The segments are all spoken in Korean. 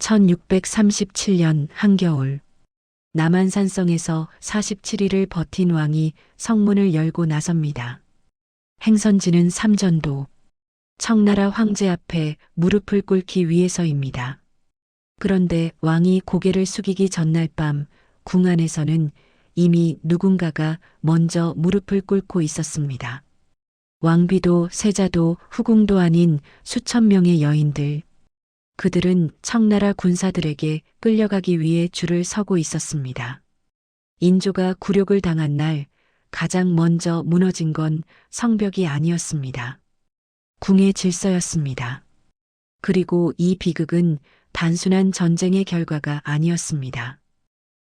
1637년 한겨울 남한산성에서 47일을 버틴 왕이 성문을 열고 나섭니다. 행선지는 삼전도. 청나라 황제 앞에 무릎을 꿇기 위해서입니다. 그런데 왕이 고개를 숙이기 전날 밤 궁 안에서는 이미 누군가가 먼저 무릎을 꿇고 있었습니다. 왕비도 세자도 후궁도 아닌 수천 명의 여인들. 그들은 청나라 군사들에게 끌려가기 위해 줄을 서고 있었습니다. 인조가 굴욕을 당한 날 가장 먼저 무너진 건 성벽이 아니었습니다. 궁의 질서였습니다. 그리고 이 비극은 단순한 전쟁의 결과가 아니었습니다.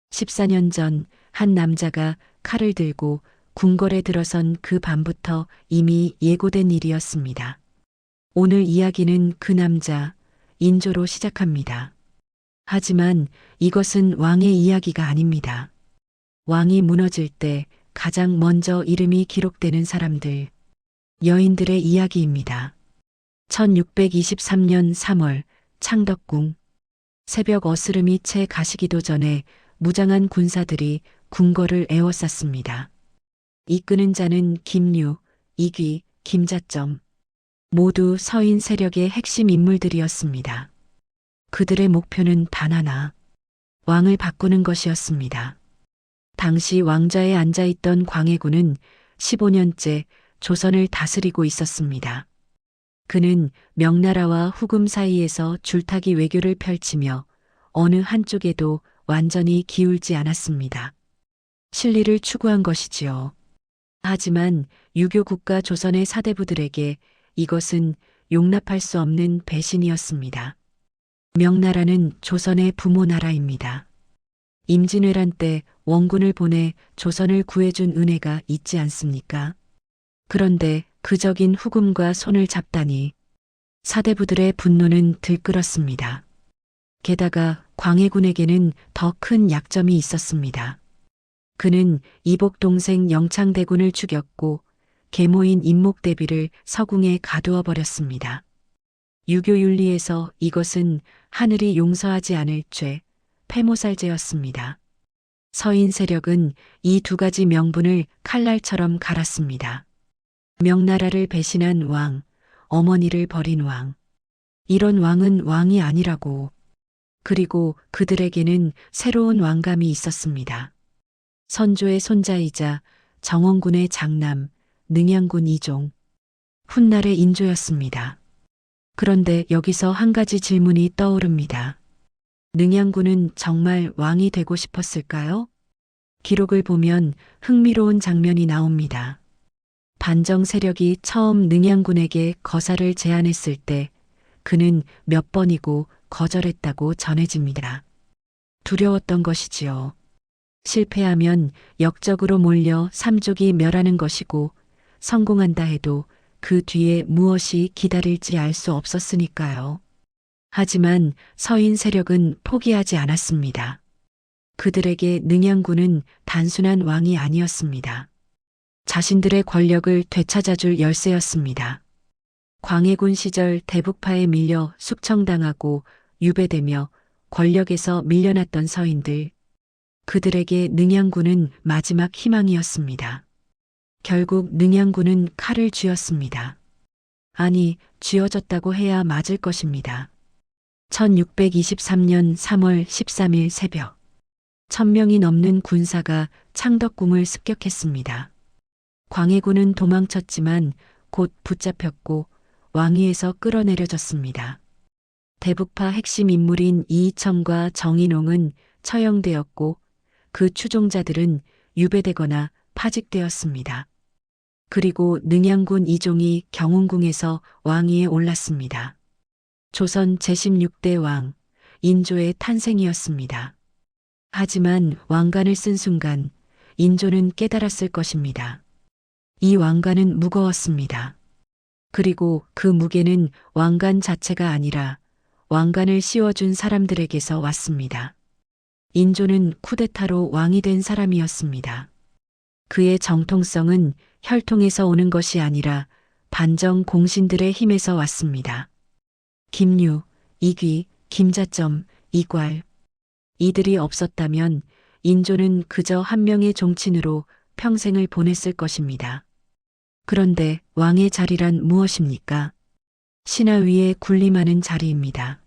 14년 전 한 남자가 칼을 들고 궁궐에 들어선 그 밤부터 이미 예고된 일이었습니다. 오늘 이야기는 그 남자 인조로 시작합니다. 하지만 이것은 왕의 이야기가 아닙니다. 왕이 무너질 때 가장 먼저 이름이 기록되는 사람들, 여인들의 이야기입니다. 1623년 3월 창덕궁. 새벽 어스름이 채 가시기도 전에 무장한 군사들이 궁궐을 에워쌌습니다. 이끄는 자는 김류, 이귀, 김자점. 모두 서인 세력의 핵심 인물들이었습니다. 그들의 목표는 단 하나, 왕을 바꾸는 것이었습니다. 당시 왕좌에 앉아있던 광해군은 15년째 조선을 다스리고 있었습니다. 그는 명나라와 후금 사이에서 줄타기 외교를 펼치며 어느 한쪽에도 완전히 기울지 않았습니다. 실리를 추구한 것이지요. 하지만 유교 국가 조선의 사대부들에게 이것은 용납할 수 없는 배신이었습니다. 명나라는 조선의 부모 나라입니다. 임진왜란 때 원군을 보내 조선을 구해준 은혜가 있지 않습니까? 그런데 그적인 후금과 손을 잡다니 사대부들의 분노는 들끓었습니다. 게다가 광해군에게는 더 큰 약점이 있었습니다. 그는 이복 동생 영창대군을 죽였고 계모인 임목대비를 서궁에 가두어 버렸습니다. 유교윤리에서 이것은 하늘이 용서하지 않을 죄, 폐모살죄였습니다. 서인 세력은 이 두 가지 명분을 칼날처럼 갈았습니다. 명나라를 배신한 왕, 어머니를 버린 왕. 이런 왕은 왕이 아니라고. 그리고 그들에게는 새로운 왕감이 있었습니다. 선조의 손자이자 정원군의 장남, 능양군 이종. 훗날의 인조였습니다. 그런데 여기서 한 가지 질문이 떠오릅니다. 능양군은 정말 왕이 되고 싶었을까요? 기록을 보면 흥미로운 장면이 나옵니다. 반정 세력이 처음 능양군에게 거사를 제안했을 때 그는 몇 번이고 거절했다고 전해집니다. 두려웠던 것이지요. 실패하면 역적으로 몰려 삼족이 멸하는 것이고 성공한다 해도 그 뒤에 무엇이 기다릴지 알 수 없었으니까요. 하지만 서인 세력은 포기하지 않았습니다. 그들에게 능양군은 단순한 왕이 아니었습니다. 자신들의 권력을 되찾아줄 열쇠였습니다. 광해군 시절 대북파에 밀려 숙청당하고 유배되며 권력에서 밀려났던 서인들. 그들에게 능양군은 마지막 희망이었습니다. 결국 능양군은 칼을 쥐었습니다. 아니, 쥐어졌다고 해야 맞을 것입니다. 1623년 3월 13일 새벽. 1000명이 넘는 군사가 창덕궁을 습격했습니다. 광해군은 도망쳤지만 곧 붙잡혔고 왕위에서 끌어내려졌습니다. 대북파 핵심 인물인 이이청과 정인홍은 처형되었고 그 추종자들은 유배되거나 파직되었습니다. 그리고 능양군 이종이 경운궁에서 왕위에 올랐습니다. 조선 제16대 왕, 인조의 탄생이었습니다. 하지만 왕관을 쓴 순간 인조는 깨달았을 것입니다. 이 왕관은 무거웠습니다. 그리고 그 무게는 왕관 자체가 아니라 왕관을 씌워준 사람들에게서 왔습니다. 인조는 쿠데타로 왕이 된 사람이었습니다. 그의 정통성은 혈통에서 오는 것이 아니라 반정 공신들의 힘에서 왔습니다. 김류, 이귀, 김자점, 이괄. 이들이 없었다면 인조는 그저 한 명의 종친으로 평생을 보냈을 것입니다. 그런데 왕의 자리란 무엇입니까? 신하 위에 군림하는 자리입니다.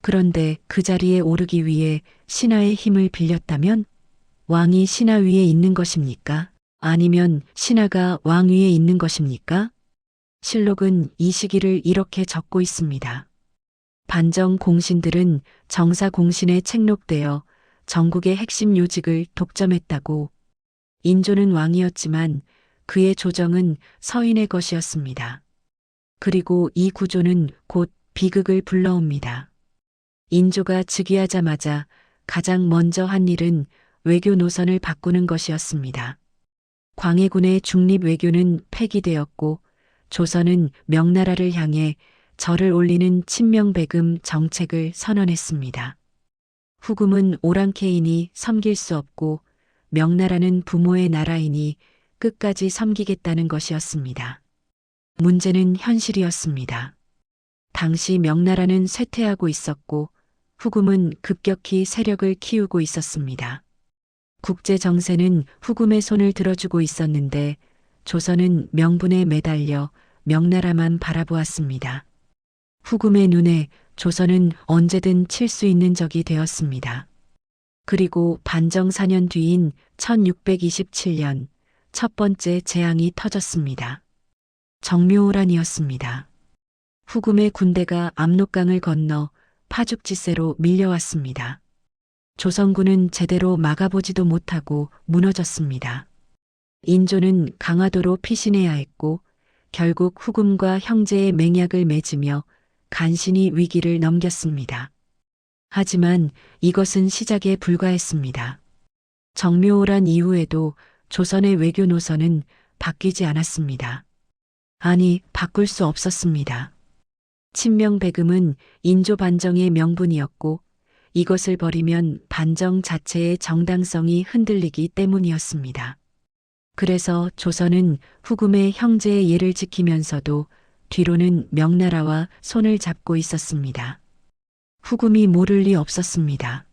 그런데 그 자리에 오르기 위해 신하의 힘을 빌렸다면 왕이 신하 위에 있는 것입니까? 아니면 신하가 왕 위에 있는 것입니까? 실록은 이 시기를 이렇게 적고 있습니다. 반정 공신들은 정사 공신에 책록되어 전국의 핵심 요직을 독점했다고. 인조는 왕이었지만 그의 조정은 서인의 것이었습니다. 그리고 이 구조는 곧 비극을 불러옵니다. 인조가 즉위하자마자 가장 먼저 한 일은 외교 노선을 바꾸는 것이었습니다. 광해군의 중립 외교는 폐기되었고 조선은 명나라를 향해 절을 올리는 친명배금 정책을 선언했습니다. 후금은 오랑캐이니 섬길 수 없고 명나라는 부모의 나라이니 끝까지 섬기겠다는 것이었습니다. 문제는 현실이었습니다. 당시 명나라는 쇠퇴하고 있었고 후금은 급격히 세력을 키우고 있었습니다. 국제 정세는 후금의 손을 들어주고 있었는데 조선은 명분에 매달려 명나라만 바라보았습니다. 후금의 눈에 조선은 언제든 칠 수 있는 적이 되었습니다. 그리고 반정 4년 뒤인 1627년 첫 번째 재앙이 터졌습니다. 정묘호란이었습니다. 후금의 군대가 압록강을 건너 파죽지세로 밀려왔습니다. 조선군은 제대로 막아보지도 못하고 무너졌습니다. 인조는 강화도로 피신해야 했고 결국 후금과 형제의 맹약을 맺으며 간신히 위기를 넘겼습니다. 하지만 이것은 시작에 불과했습니다. 정묘호란 이후에도 조선의 외교 노선은 바뀌지 않았습니다. 아니, 바꿀 수 없었습니다. 친명배금은 인조 반정의 명분이었고 이것을 버리면 반정 자체의 정당성이 흔들리기 때문이었습니다. 그래서 조선은 후금의 형제의 예를 지키면서도 뒤로는 명나라와 손을 잡고 있었습니다. 후금이 모를 리 없었습니다.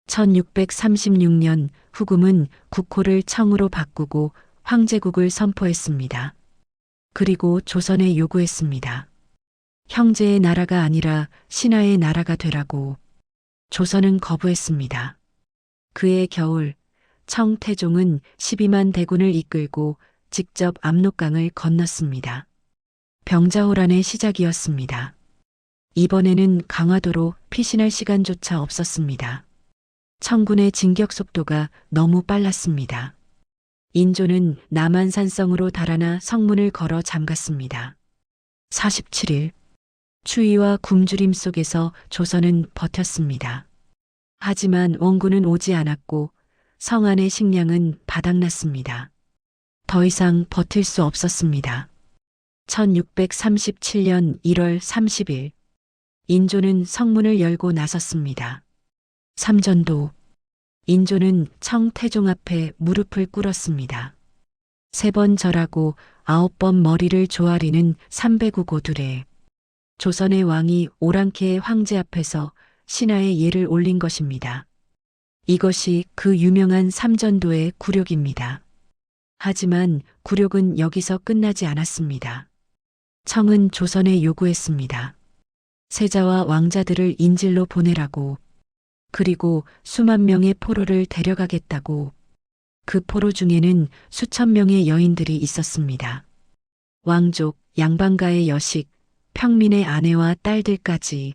1636년 후금은 국호를 청으로 바꾸고 황제국을 선포했습니다. 그리고 조선에 요구했습니다. 형제의 나라가 아니라 신하의 나라가 되라고. 조선은 거부했습니다. 그해 겨울 청태종은 12만 대군을 이끌고 직접 압록강을 건넜습니다. 병자호란의 시작이었습니다. 이번에는 강화도로 피신할 시간조차 없었습니다. 청군의 진격 속도가 너무 빨랐습니다. 인조는 남한산성으로 달아나 성문을 걸어 잠갔습니다. 47일 추위와 굶주림 속에서 조선은 버텼습니다. 하지만 원군은 오지 않았고 성 안의 식량은 바닥났습니다. 더 이상 버틸 수 없었습니다. 1637년 1월 30일 인조는 성문을 열고 나섰습니다. 삼전도. 인조는 청태종 앞에 무릎을 꿇었습니다. 3번 절하고 9번 머리를 조아리는 309고두레. 조선의 왕이 오랑캐의 황제 앞에서 신하의 예를 올린 것입니다. 이것이 그 유명한 삼전도의 굴욕입니다. 하지만 굴욕은 여기서 끝나지 않았습니다. 청은 조선에 요구했습니다. 세자와 왕자들을 인질로 보내라고. 그리고 수만 명의 포로를 데려가겠다고. 그 포로 중에는 수천 명의 여인들이 있었습니다. 왕족, 양반가의 여식, 평민의 아내와 딸들까지.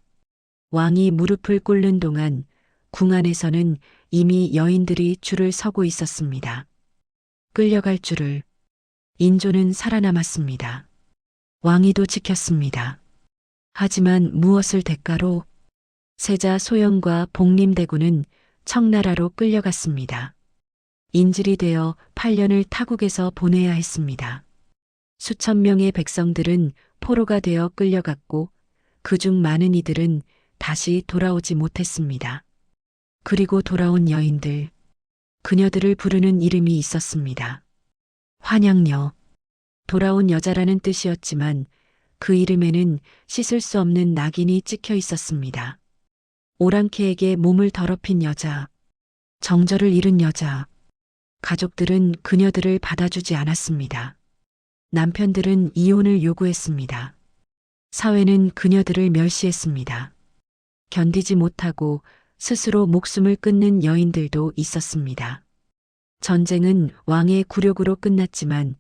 왕이 무릎을 꿇는 동안 궁 안에서는 이미 여인들이 줄을 서고 있었습니다. 끌려갈 줄을. 인조는 살아남았습니다. 왕위도 지켰습니다. 하지만 무엇을 대가로? 세자 소영과 복림대군은 청나라로 끌려갔습니다. 인질이 되어 8년을 타국에서 보내야 했습니다. 수천 명의 백성들은 포로가 되어 끌려갔고 그중 많은 이들은 다시 돌아오지 못했습니다. 그리고 돌아온 여인들, 그녀들을 부르는 이름이 있었습니다. 환양녀. 돌아온 여자라는 뜻이었지만 그 이름에는 씻을 수 없는 낙인이 찍혀 있었습니다. 오랑캐에게 몸을 더럽힌 여자, 정절을 잃은 여자. 가족들은 그녀들을 받아주지 않았습니다. 남편들은 이혼을 요구했습니다. 사회는 그녀들을 멸시했습니다. 견디지 못하고 스스로 목숨을 끊는 여인들도 있었습니다. 전쟁은 왕의 굴욕으로 끝났지만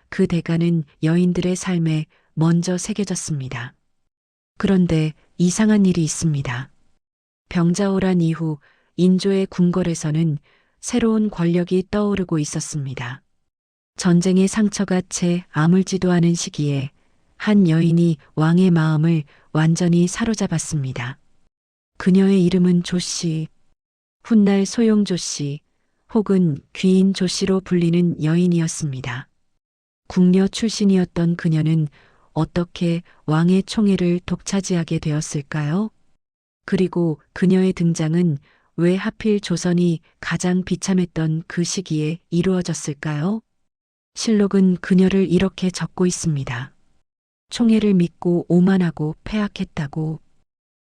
그 대가는 여인들의 삶에 먼저 새겨졌습니다. 그런데 이상한 일이 있습니다. 병자호란 이후 인조의 궁궐에서는 새로운 권력이 떠오르고 있었습니다. 전쟁의 상처가 채 아물지도 않은 시기에 한 여인이 왕의 마음을 완전히 사로잡았습니다. 그녀의 이름은 조씨, 훗날 소용조씨 혹은 귀인 조씨로 불리는 여인이었습니다. 궁녀 출신이었던 그녀는 어떻게 왕의 총애를 독차지하게 되었을까요? 그리고 그녀의 등장은 왜 하필 조선이 가장 비참했던 그 시기에 이루어졌을까요? 실록은 그녀를 이렇게 적고 있습니다. 총애를 믿고 오만하고 패악했다고,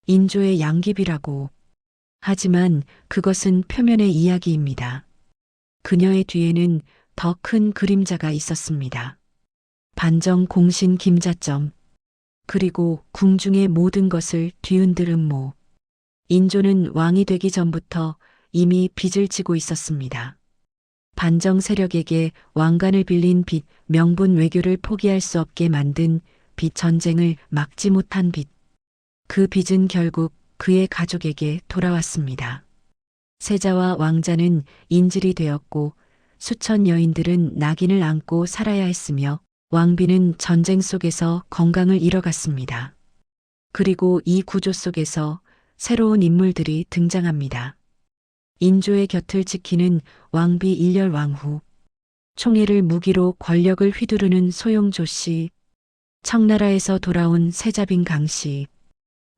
인조의 양귀비라고. 하지만 그것은 표면의 이야기입니다. 그녀의 뒤에는 더 큰 그림자가 있었습니다. 반정 공신 김자점, 그리고 궁중의 모든 것을 뒤흔들 음모. 인조는 왕이 되기 전부터 이미 빚을 지고 있었습니다. 반정 세력에게 왕관을 빌린 빚, 명분 외교를 포기할 수 없게 만든 빚, 전쟁을 막지 못한 빚. 그 빚은 결국 그의 가족에게 돌아왔습니다. 세자와 왕자는 인질이 되었고 수천 여인들은 낙인을 안고 살아야 했으며 왕비는 전쟁 속에서 건강을 잃어갔습니다. 그리고 이 구조 속에서 새로운 인물들이 등장합니다. 인조의 곁을 지키는 왕비 일렬왕후, 총애를 무기로 권력을 휘두르는 소용조씨, 청나라에서 돌아온 세자빈 강씨,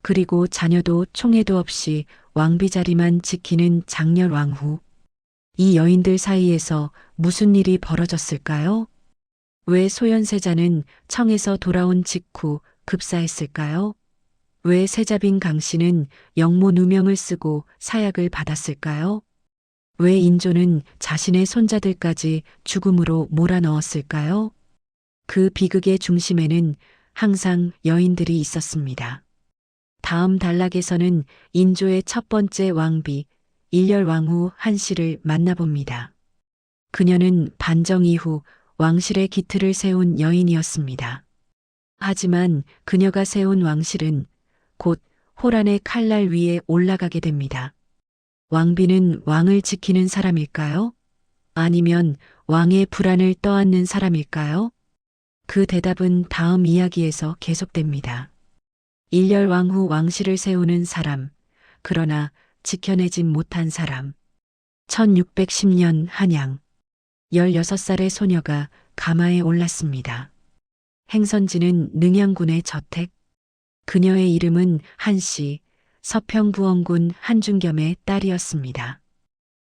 그리고 자녀도 총애도 없이 왕비 자리만 지키는 장렬왕후. 이 여인들 사이에서 무슨 일이 벌어졌을까요? 왜 소현세자는 청에서 돌아온 직후 급사했을까요? 왜 세자빈 강씨는 영모 누명을 쓰고 사약을 받았을까요? 왜 인조는 자신의 손자들까지 죽음으로 몰아넣었을까요? 그 비극의 중심에는 항상 여인들이 있었습니다. 다음 단락에서는 인조의 첫 번째 왕비, 일렬왕후 한씨를 만나봅니다. 그녀는 반정 이후 왕실의 기틀을 세운 여인이었습니다. 하지만 그녀가 세운 왕실은 곧 호란의 칼날 위에 올라가게 됩니다. 왕비는 왕을 지키는 사람일까요? 아니면 왕의 불안을 떠안는 사람일까요? 그 대답은 다음 이야기에서 계속됩니다. 일렬왕후 왕실을 세우는 사람, 그러나 지켜내진 못한 사람. 1610년 한양, 16살의 소녀가 가마에 올랐습니다. 행선지는 능양군의 저택. 그녀의 이름은 한씨, 서평부원군 한중겸의 딸이었습니다.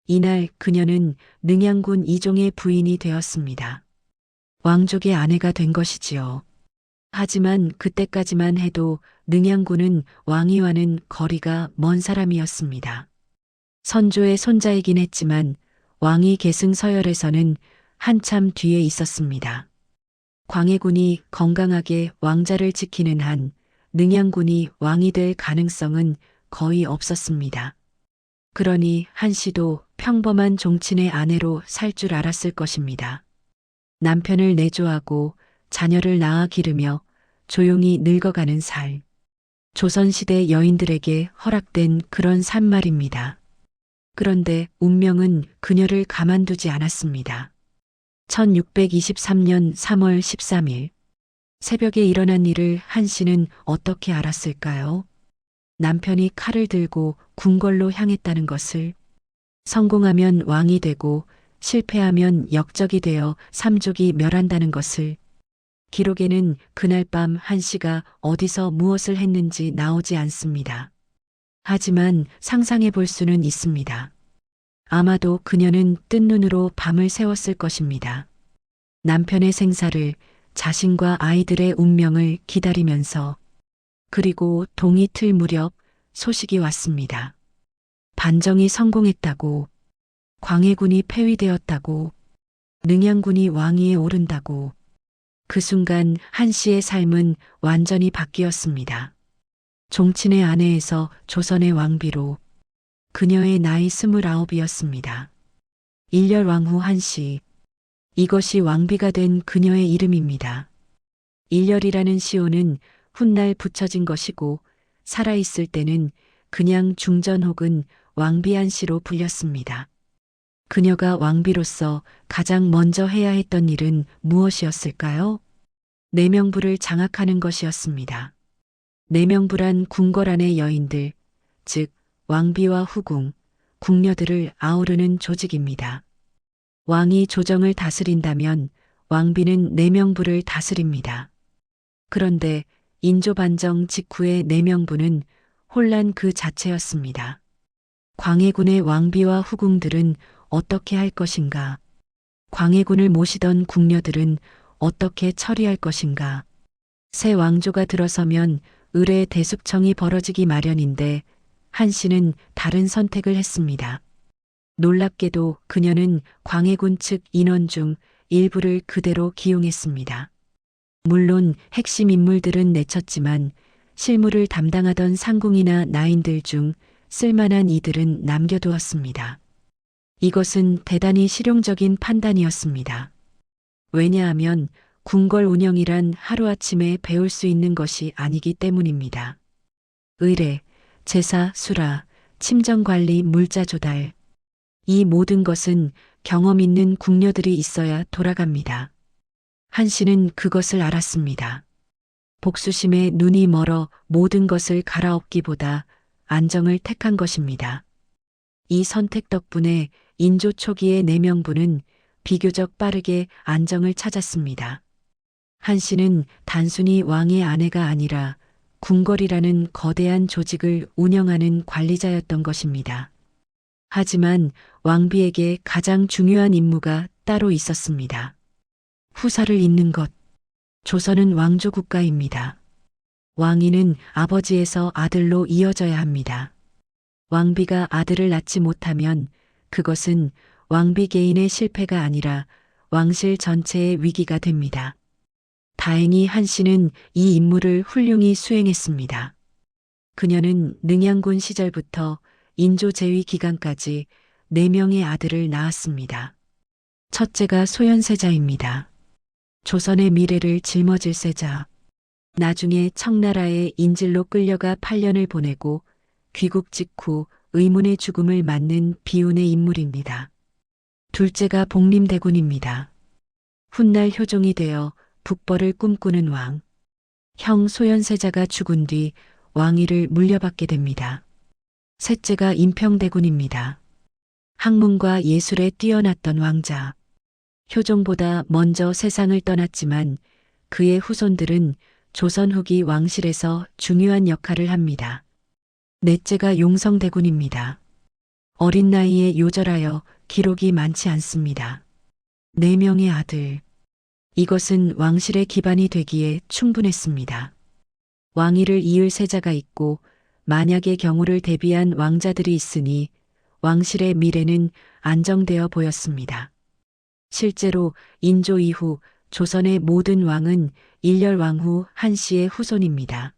이날 그녀는 능양군 이종의 부인이 되었습니다. 왕족의 아내가 된 것이지요. 하지만 그때까지만 해도 능양군은 왕위와는 거리가 먼 사람이었습니다. 선조의 손자이긴 했지만 왕위 계승 서열에서는 한참 뒤에 있었습니다. 광해군이 건강하게 왕자를 지키는 한 능양군이 왕이 될 가능성은 거의 없었습니다. 그러니 한씨도 평범한 종친의 아내로 살 줄 알았을 것입니다. 남편을 내조하고 자녀를 낳아 기르며 조용히 늙어가는 살. 조선시대 여인들에게 허락된 그런 삶 말입니다. 그런데 운명은 그녀를 가만두지 않았습니다. 1623년 3월 13일 새벽에 일어난 일을 한씨는 어떻게 알았을까요? 남편이 칼을 들고 궁궐로 향했다는 것을, 성공하면 왕이 되고 실패하면 역적이 되어 삼족이 멸한다는 것을. 기록에는 그날 밤 한씨가 어디서 무엇을 했는지 나오지 않습니다. 하지만 상상해 볼 수는 있습니다. 아마도 그녀는 뜬 눈으로 밤을 새웠을 것입니다. 남편의 생사를, 자신과 아이들의 운명을 기다리면서. 그리고 동이 틀 무렵 소식이 왔습니다. 반정이 성공했다고, 광해군이 폐위되었다고, 능양군이 왕위에 오른다고. 그 순간 한 씨의 삶은 완전히 바뀌었습니다. 종친의 아내에서 조선의 왕비로 그녀의 나이 29이었습니다. 일렬왕후 한 씨. 이것이 왕비가 된 그녀의 이름입니다. 일렬이라는 시호는 훗날 붙여진 것이고 살아있을 때는 그냥 중전 혹은 왕비 한 씨로 불렸습니다. 그녀가 왕비로서 가장 먼저 해야 했던 일은 무엇이었을까요? 내명부를 장악하는 것이었습니다. 내명부란 궁궐 안의 여인들, 즉 왕비와 후궁, 궁녀들을 아우르는 조직입니다. 왕이 조정을 다스린다면 왕비는 내명부를 다스립니다. 그런데 인조반정 직후의 내명부는 혼란 그 자체였습니다. 광해군의 왕비와 후궁들은 어떻게 할 것인가? 광해군을 모시던 궁녀들은 어떻게 처리할 것인가? 새 왕조가 들어서면 의례 대숙청이 벌어지기 마련인데 한 씨는 다른 선택을 했습니다. 놀랍게도 그녀는 광해군 측 인원 중 일부를 그대로 기용했습니다. 물론 핵심 인물들은 내쳤지만 실무를 담당하던 상궁이나 나인들 중 쓸만한 이들은 남겨두었습니다. 이것은 대단히 실용적인 판단이었습니다. 왜냐하면 궁궐 운영이란 하루아침에 배울 수 있는 것이 아니기 때문입니다. 의례, 제사, 수라, 침정관리, 물자 조달. 이 모든 것은 경험 있는 궁녀들이 있어야 돌아갑니다. 한 씨는 그것을 알았습니다. 복수심에 눈이 멀어 모든 것을 갈아엎기보다 안정을 택한 것입니다. 이 선택 덕분에 인조 초기의 내명부는 비교적 빠르게 안정을 찾았습니다. 한 씨는 단순히 왕의 아내가 아니라 궁궐이라는 거대한 조직을 운영하는 관리자였던 것입니다. 하지만 왕비에게 가장 중요한 임무가 따로 있었습니다. 후사를 잇는 것. 조선은 왕조 국가입니다. 왕위는 아버지에서 아들로 이어져야 합니다. 왕비가 아들을 낳지 못하면 그것은 왕비 개인의 실패가 아니라 왕실 전체의 위기가 됩니다. 다행히 한 씨는 이 임무를 훌륭히 수행했습니다. 그녀는 능양군 시절부터 인조 제위 기간까지 4명의 아들을 낳았습니다. 첫째가 소현세자입니다. 조선의 미래를 짊어질 세자. 나중에 청나라의 인질로 끌려가 8년을 보내고 귀국 직후 의문의 죽음을 맞는 비운의 인물입니다. 둘째가 복림대군입니다. 훗날 효종이 되어 북벌을 꿈꾸는 왕. 형 소현세자가 죽은 뒤 왕위를 물려받게 됩니다. 셋째가 임평대군입니다. 학문과 예술에 뛰어났던 왕자. 효종보다 먼저 세상을 떠났지만 그의 후손들은 조선 후기 왕실에서 중요한 역할을 합니다. 넷째가 용성대군입니다. 어린 나이에 요절하여 기록이 많지 않습니다. 4명의 아들. 이것은 왕실의 기반이 되기에 충분했습니다. 왕위를 이을 세자가 있고 만약의 경우를 대비한 왕자들이 있으니 왕실의 미래는 안정되어 보였습니다. 실제로 인조 이후 조선의 모든 왕은 일렬왕후 한 씨의 후손입니다.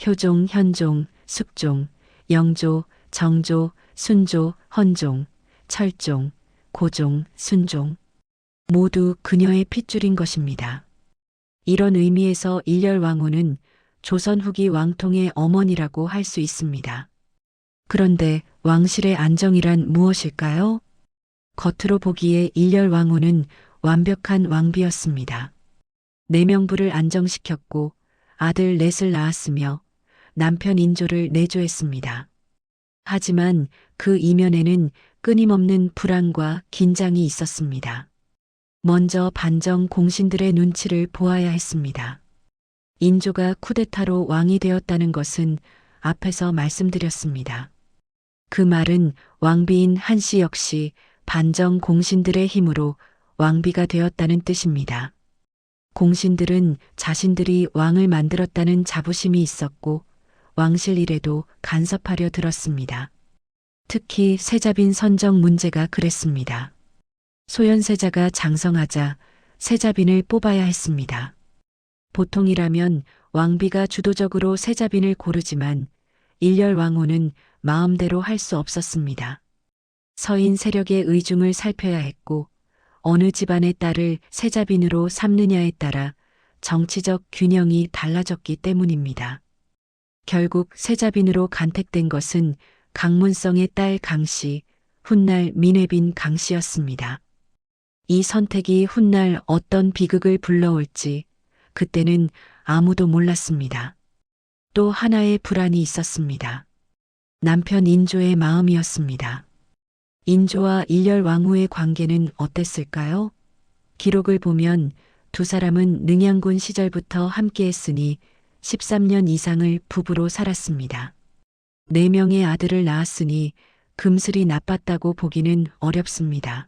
효종, 현종, 숙종, 영조, 정조, 순조, 헌종, 철종, 고종, 순종. 모두 그녀의 핏줄인 것입니다. 이런 의미에서 일렬왕후는 조선 후기 왕통의 어머니라고 할 수 있습니다. 그런데 왕실의 안정이란 무엇일까요? 겉으로 보기에 일렬왕후는 완벽한 왕비였습니다. 내명부를 안정시켰고 아들 넷을 낳았으며 남편 인조를 내조했습니다. 하지만 그 이면에는 끊임없는 불안과 긴장이 있었습니다. 먼저 반정 공신들의 눈치를 보아야 했습니다. 인조가 쿠데타로 왕이 되었다는 것은 앞에서 말씀드렸습니다. 그 말은 왕비인 한 씨 역시 반정 공신들의 힘으로 왕비가 되었다는 뜻입니다. 공신들은 자신들이 왕을 만들었다는 자부심이 있었고 왕실 일에도 간섭하려 들었습니다. 특히 세자빈 선정 문제가 그랬습니다. 소현세자가 장성하자 세자빈을 뽑아야 했습니다. 보통이라면 왕비가 주도적으로 세자빈을 고르지만 일렬왕후는 마음대로 할 수 없었습니다. 서인 세력의 의중을 살펴야 했고 어느 집안의 딸을 세자빈으로 삼느냐에 따라 정치적 균형이 달라졌기 때문입니다. 결국 세자빈으로 간택된 것은 강문성의 딸 강씨, 훗날 민회빈 강씨였습니다. 이 선택이 훗날 어떤 비극을 불러올지 그때는 아무도 몰랐습니다. 또 하나의 불안이 있었습니다. 남편 인조의 마음이었습니다. 인조와 일렬왕후의 관계는 어땠을까요? 기록을 보면 두 사람은 능양군 시절부터 함께했으니 13년 이상을 부부로 살았습니다. 4명의 아들을 낳았으니 금슬이 나빴다고 보기는 어렵습니다.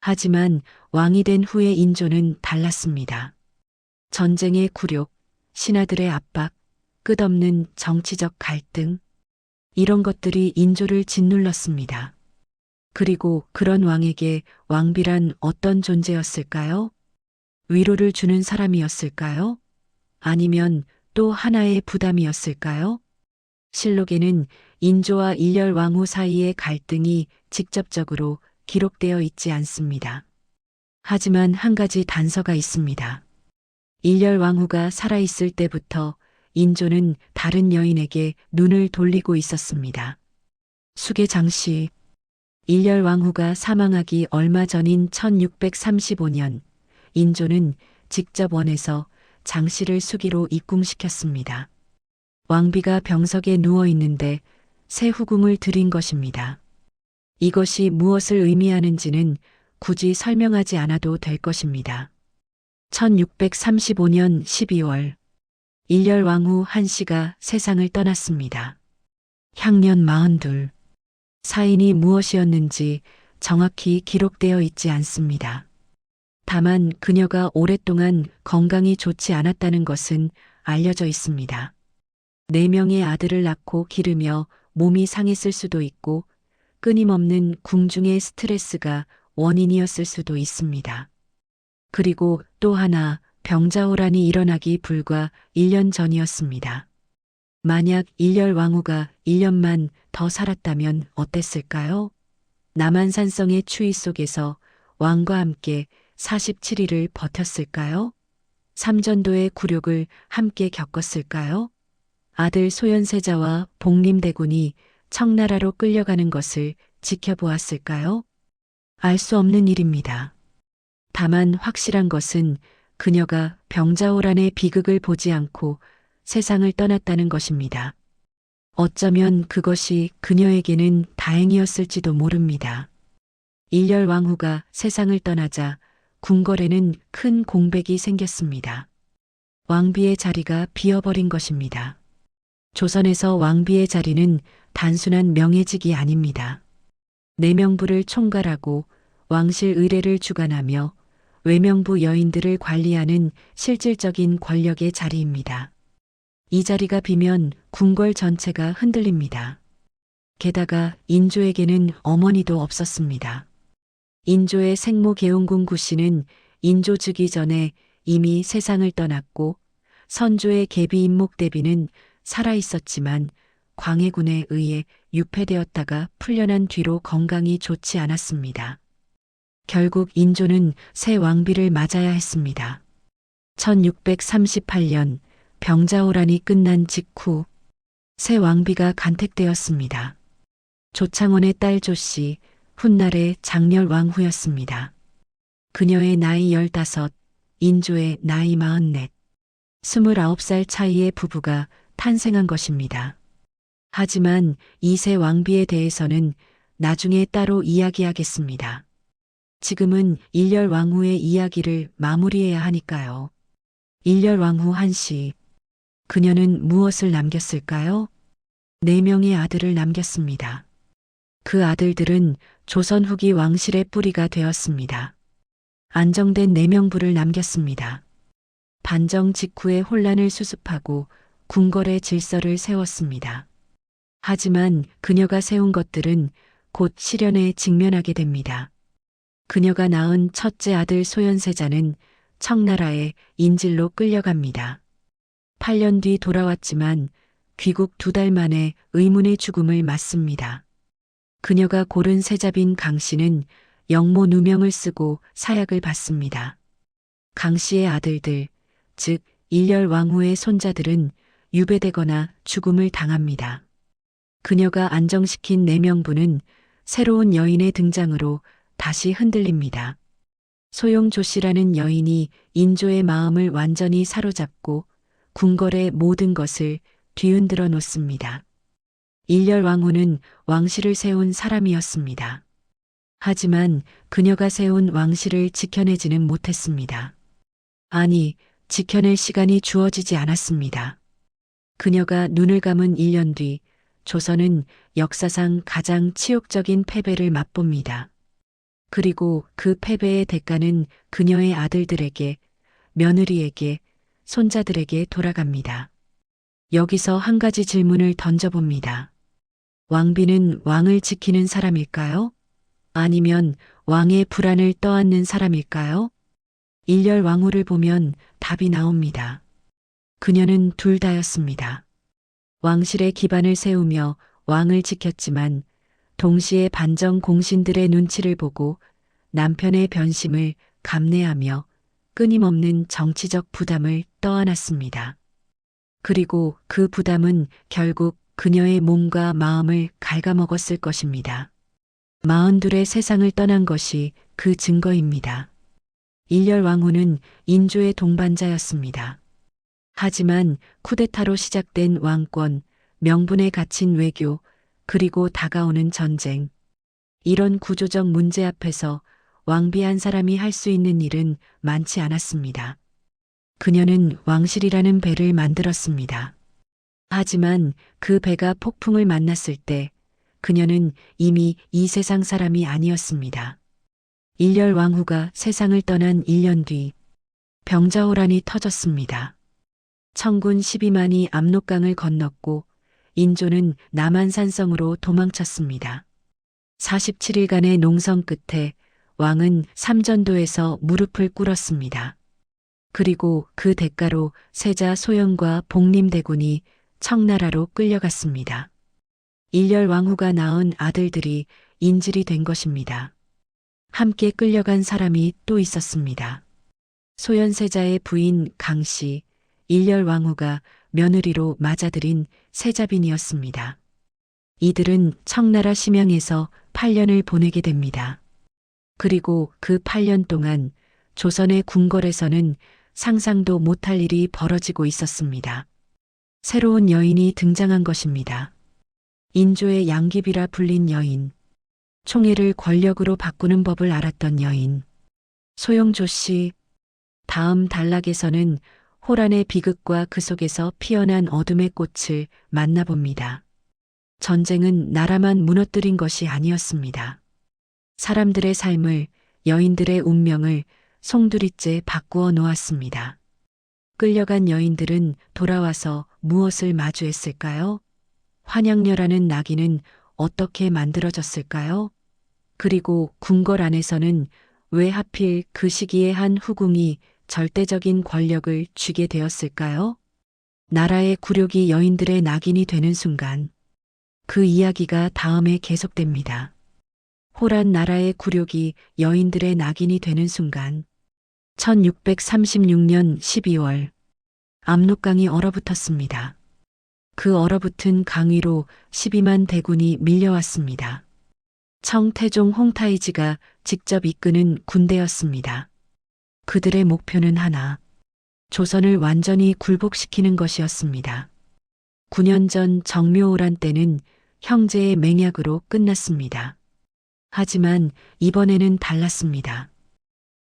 하지만 왕이 된 후의 인조는 달랐습니다. 전쟁의 굴욕, 신하들의 압박, 끝없는 정치적 갈등, 이런 것들이 인조를 짓눌렀습니다. 그리고 그런 왕에게 왕비란 어떤 존재였을까요? 위로를 주는 사람이었을까요? 아니면 또 하나의 부담이었을까요? 실록에는 인조와 일렬왕후 사이의 갈등이 직접적으로 기록되어 있지 않습니다. 하지만 한 가지 단서가 있습니다. 일렬왕후가 살아있을 때부터 인조는 다른 여인에게 눈을 돌리고 있었습니다. 수계 장씨, 일렬왕후가 사망하기 얼마 전인 1635년, 인조는 직접 원해서 장씨를 수기로 입궁시켰습니다. 왕비가 병석에 누워 있는데 새 후궁을 들인 것입니다. 이것이 무엇을 의미하는지는 굳이 설명하지 않아도 될 것입니다. 1635년 12월, 일렬왕후 한씨가 세상을 떠났습니다. 향년 42. 사인이 무엇이었는지 정확히 기록되어 있지 않습니다. 다만 그녀가 오랫동안 건강이 좋지 않았다는 것은 알려져 있습니다. 4명의 아들을 낳고 기르며 몸이 상했을 수도 있고 끊임없는 궁중의 스트레스가 원인이었을 수도 있습니다. 그리고 또 하나 병자호란이 일어나기 불과 1년 전이었습니다. 만약 일렬왕후가 1년만 더 살았다면 어땠을까요? 남한산성의 추위 속에서 왕과 함께 47일을 버텼을까요? 삼전도의 굴욕을 함께 겪었을까요? 아들 소현세자와 복림대군이 청나라로 끌려가는 것을 지켜보았을까요? 알 수 없는 일입니다. 다만 확실한 것은 그녀가 병자호란의 비극을 보지 않고 세상을 떠났다는 것입니다. 어쩌면 그것이 그녀에게는 다행이었을지도 모릅니다. 일렬왕후가 세상을 떠나자 궁궐에는 큰 공백이 생겼습니다. 왕비의 자리가 비어버린 것입니다. 조선에서 왕비의 자리는 단순한 명예직이 아닙니다. 내명부를 총괄하고 왕실 의례를 주관하며 외명부 여인들을 관리하는 실질적인 권력의 자리입니다. 이 자리가 비면 궁궐 전체가 흔들립니다. 게다가 인조에게는 어머니도 없었습니다. 인조의 생모 계홍궁 구씨는 인조 즉위 전에 이미 세상을 떠났고 선조의 계비 임목대비는 살아있었지만 광해군에 의해 유폐되었다가 풀려난 뒤로 건강이 좋지 않았습니다. 결국 인조는 새 왕비를 맞아야 했습니다. 1638년 병자호란이 끝난 직후 새 왕비가 간택되었습니다. 조창원의 딸 조씨, 훗날의 장렬 왕후였습니다. 그녀의 나이 15, 인조의 나이 44, 29살 차이의 부부가 탄생한 것입니다. 하지만 이 새 왕비에 대해서는 나중에 따로 이야기하겠습니다. 지금은 일렬왕후의 이야기를 마무리해야 하니까요. 일렬왕후 한씨, 그녀는 무엇을 남겼을까요? 4명의 아들을 남겼습니다. 그 아들들은 조선 후기 왕실의 뿌리가 되었습니다. 안정된 내명부를 남겼습니다. 반정 직후의 혼란을 수습하고 궁궐의 질서를 세웠습니다. 하지만 그녀가 세운 것들은 곧 시련에 직면하게 됩니다. 그녀가 낳은 첫째 아들 소현세자는 청나라의 인질로 끌려갑니다. 8년 뒤 돌아왔지만 귀국 2달 만에 의문의 죽음을 맞습니다. 그녀가 고른 세자빈 강 씨는 영모 누명을 쓰고 사약을 받습니다. 강 씨의 아들들, 즉 일렬 왕후의 손자들은 유배되거나 죽음을 당합니다. 그녀가 안정시킨 내명부는 새로운 여인의 등장으로 다시 흔들립니다. 소용조 씨라는 여인이 인조의 마음을 완전히 사로잡고 궁궐의 모든 것을 뒤흔들어 놓습니다. 일렬 왕후는 왕실을 세운 사람이었습니다. 하지만 그녀가 세운 왕실을 지켜내지는 못했습니다. 아니, 지켜낼 시간이 주어지지 않았습니다. 그녀가 눈을 감은 1년 뒤 조선은 역사상 가장 치욕적인 패배를 맛봅니다. 그리고 그 패배의 대가는 그녀의 아들들에게, 며느리에게, 손자들에게 돌아갑니다. 여기서 한 가지 질문을 던져봅니다. 왕비는 왕을 지키는 사람일까요? 아니면 왕의 불안을 떠안는 사람일까요? 일렬 왕후를 보면 답이 나옵니다. 그녀는 둘 다였습니다. 왕실의 기반을 세우며 왕을 지켰지만 동시에 반정 공신들의 눈치를 보고 남편의 변심을 감내하며 끊임없는 정치적 부담을 떠안았습니다. 그리고 그 부담은 결국 그녀의 몸과 마음을 갉아먹었을 것입니다. 42의 세상을 떠난 것이 그 증거입니다. 일렬 왕후는 인조의 동반자였습니다. 하지만 쿠데타로 시작된 왕권, 명분에 갇힌 외교, 그리고 다가오는 전쟁. 이런 구조적 문제 앞에서 왕비 한 사람이 할 수 있는 일은 많지 않았습니다. 그녀는 왕실이라는 배를 만들었습니다. 하지만 그 배가 폭풍을 만났을 때 그녀는 이미 이 세상 사람이 아니었습니다. 일렬 왕후가 세상을 떠난 1년 뒤 병자호란이 터졌습니다. 청군 12만이 압록강을 건넜고 인조는 남한산성으로 도망쳤습니다. 47일간의 농성 끝에 왕은 삼전도에서 무릎을 꿇었습니다. 그리고 그 대가로 세자 소영과 복림대군이 청나라로 끌려갔습니다. 일렬 왕후가 낳은 아들들이 인질이 된 것입니다. 함께 끌려간 사람이 또 있었습니다. 소현세자의 부인 강씨, 일렬 왕후가 며느리로 맞아들인 세자빈이었습니다. 이들은 청나라 심양에서 8년을 보내게 됩니다. 그리고 그 8년 동안 조선의 궁궐에서는 상상도 못할 일이 벌어지고 있었습니다. 새로운 여인이 등장한 것입니다. 인조의 양귀비라 불린 여인, 총애를 권력으로 바꾸는 법을 알았던 여인, 소용조 씨. 다음 단락에서는 호란의 비극과 그 속에서 피어난 어둠의 꽃을 만나봅니다. 전쟁은 나라만 무너뜨린 것이 아니었습니다. 사람들의 삶을, 여인들의 운명을 송두리째 바꾸어 놓았습니다. 끌려간 여인들은 돌아와서 무엇을 마주했을까요? 환양녀라는 나귀는 어떻게 만들어졌을까요? 그리고 궁궐 안에서는 왜 하필 그 시기에 한 후궁이 절대적인 권력을 쥐게 되었을까요? 나라의 굴욕이 여인들의 낙인이 되는 순간 그 이야기가 다음에 계속됩니다. 호란 나라의 굴욕이 여인들의 낙인이 되는 순간 1636년 12월 압록강이 얼어붙었습니다. 그 얼어붙은 강 위로 12만 대군이 밀려왔습니다. 청태종 홍타이지가 직접 이끄는 군대였습니다. 그들의 목표는 하나, 조선을 완전히 굴복시키는 것이었습니다. 9년 전 정묘호란 때는 형제의 맹약으로 끝났습니다. 하지만 이번에는 달랐습니다.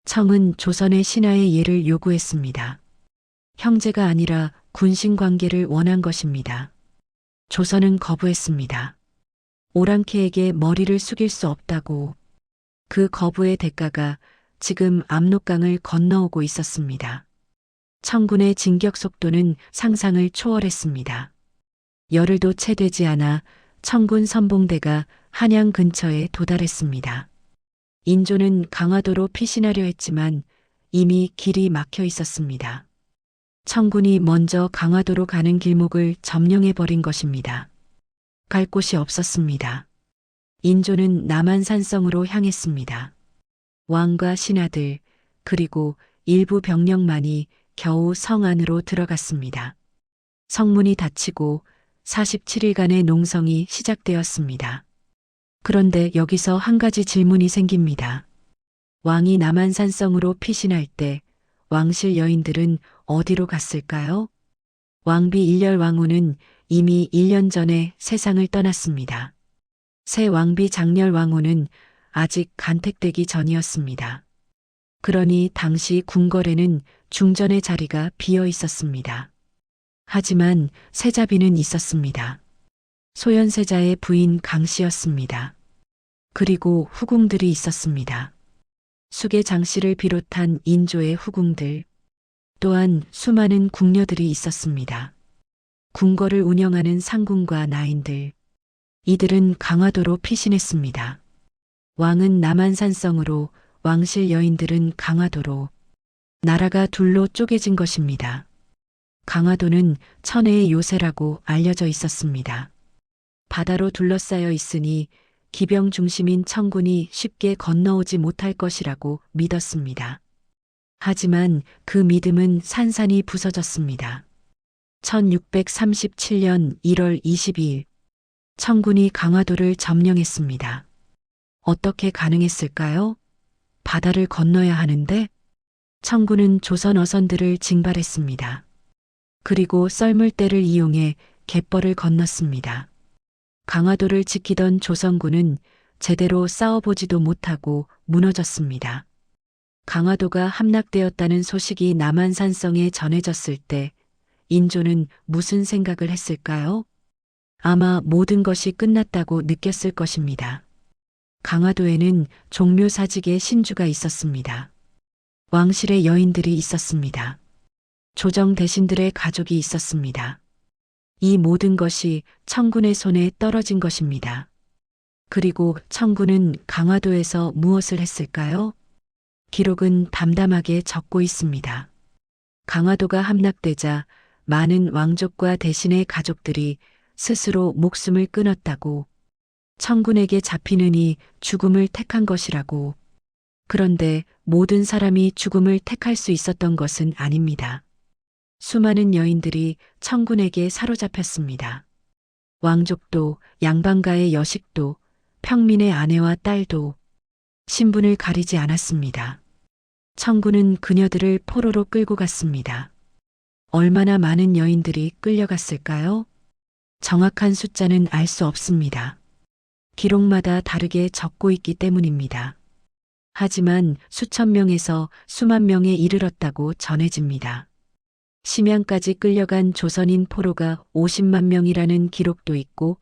청은 조선의 신하의 예를 요구했습니다. 형제가 아니라 군신 관계를 원한 것입니다. 조선은 거부했습니다. 오랑캐에게 머리를 숙일 수 없다고. 그 거부의 대가가 지금 압록강을 건너오고 있었습니다. 청군의 진격 속도는 상상을 초월했습니다. 열흘도 채 되지 않아 청군 선봉대가 한양 근처에 도달했습니다. 인조는 강화도로 피신하려 했지만 이미 길이 막혀 있었습니다. 청군이 먼저 강화도로 가는 길목을 점령해버린 것입니다. 갈 곳이 없었습니다. 인조는 남한산성으로 향했습니다. 왕과 신하들 그리고 일부 병력만이 겨우 성 안으로 들어갔습니다. 성문이 닫히고 47일간의 농성이 시작되었습니다. 그런데 여기서 한 가지 질문이 생깁니다. 왕이 남한산성으로 피신할 때 왕실 여인들은 어디로 갔을까요? 왕비 일렬 왕후는 이미 1년 전에 세상을 떠났습니다. 새 왕비 장렬 왕후는 아직 간택되기 전이었습니다. 그러니 당시 궁궐에는 중전의 자리가 비어 있었습니다. 하지만 세자비는 있었습니다. 소현세자의 부인 강씨였습니다. 그리고 후궁들이 있었습니다. 숙의 장씨를 비롯한 인조의 후궁들, 또한 수많은 궁녀들이 있었습니다. 궁궐을 운영하는 상궁과 나인들, 이들은 강화도로 피신했습니다. 왕은 남한산성으로, 왕실 여인들은 강화도로, 나라가 둘로 쪼개진 것입니다. 강화도는 천혜의 요새라고 알려져 있었습니다. 바다로 둘러싸여 있으니 기병 중심인 청군이 쉽게 건너오지 못할 것이라고 믿었습니다. 하지만 그 믿음은 산산이 부서졌습니다. 1637년 1월 22일 청군이 강화도를 점령했습니다. 어떻게 가능했을까요? 바다를 건너야 하는데 청군은 조선 어선들을 징발했습니다. 그리고 썰물대를 이용해 갯벌을 건넜습니다. 강화도를 지키던 조선군은 제대로 싸워보지도 못하고 무너졌습니다. 강화도가 함락되었다는 소식이 남한산성에 전해졌을 때 인조는 무슨 생각을 했을까요? 아마 모든 것이 끝났다고 느꼈을 것입니다. 강화도에는 종묘사직의 신주가 있었습니다. 왕실의 여인들이 있었습니다. 조정 대신들의 가족이 있었습니다. 이 모든 것이 청군의 손에 떨어진 것입니다. 그리고 청군은 강화도에서 무엇을 했을까요? 기록은 담담하게 적고 있습니다. 강화도가 함락되자 많은 왕족과 대신의 가족들이 스스로 목숨을 끊었다고, 청군에게 잡히느니 죽음을 택한 것이라고. 그런데 모든 사람이 죽음을 택할 수 있었던 것은 아닙니다. 수많은 여인들이 청군에게 사로잡혔습니다. 왕족도, 양반가의 여식도, 평민의 아내와 딸도 신분을 가리지 않았습니다. 청군은 그녀들을 포로로 끌고 갔습니다. 얼마나 많은 여인들이 끌려갔을까요? 정확한 숫자는 알 수 없습니다. 기록마다 다르게 적고 있기 때문입니다. 하지만 수천 명에서 수만 명에 이르렀다고 전해집니다. 심양까지 끌려간 조선인 포로가 50만 명이라는 기록도 있고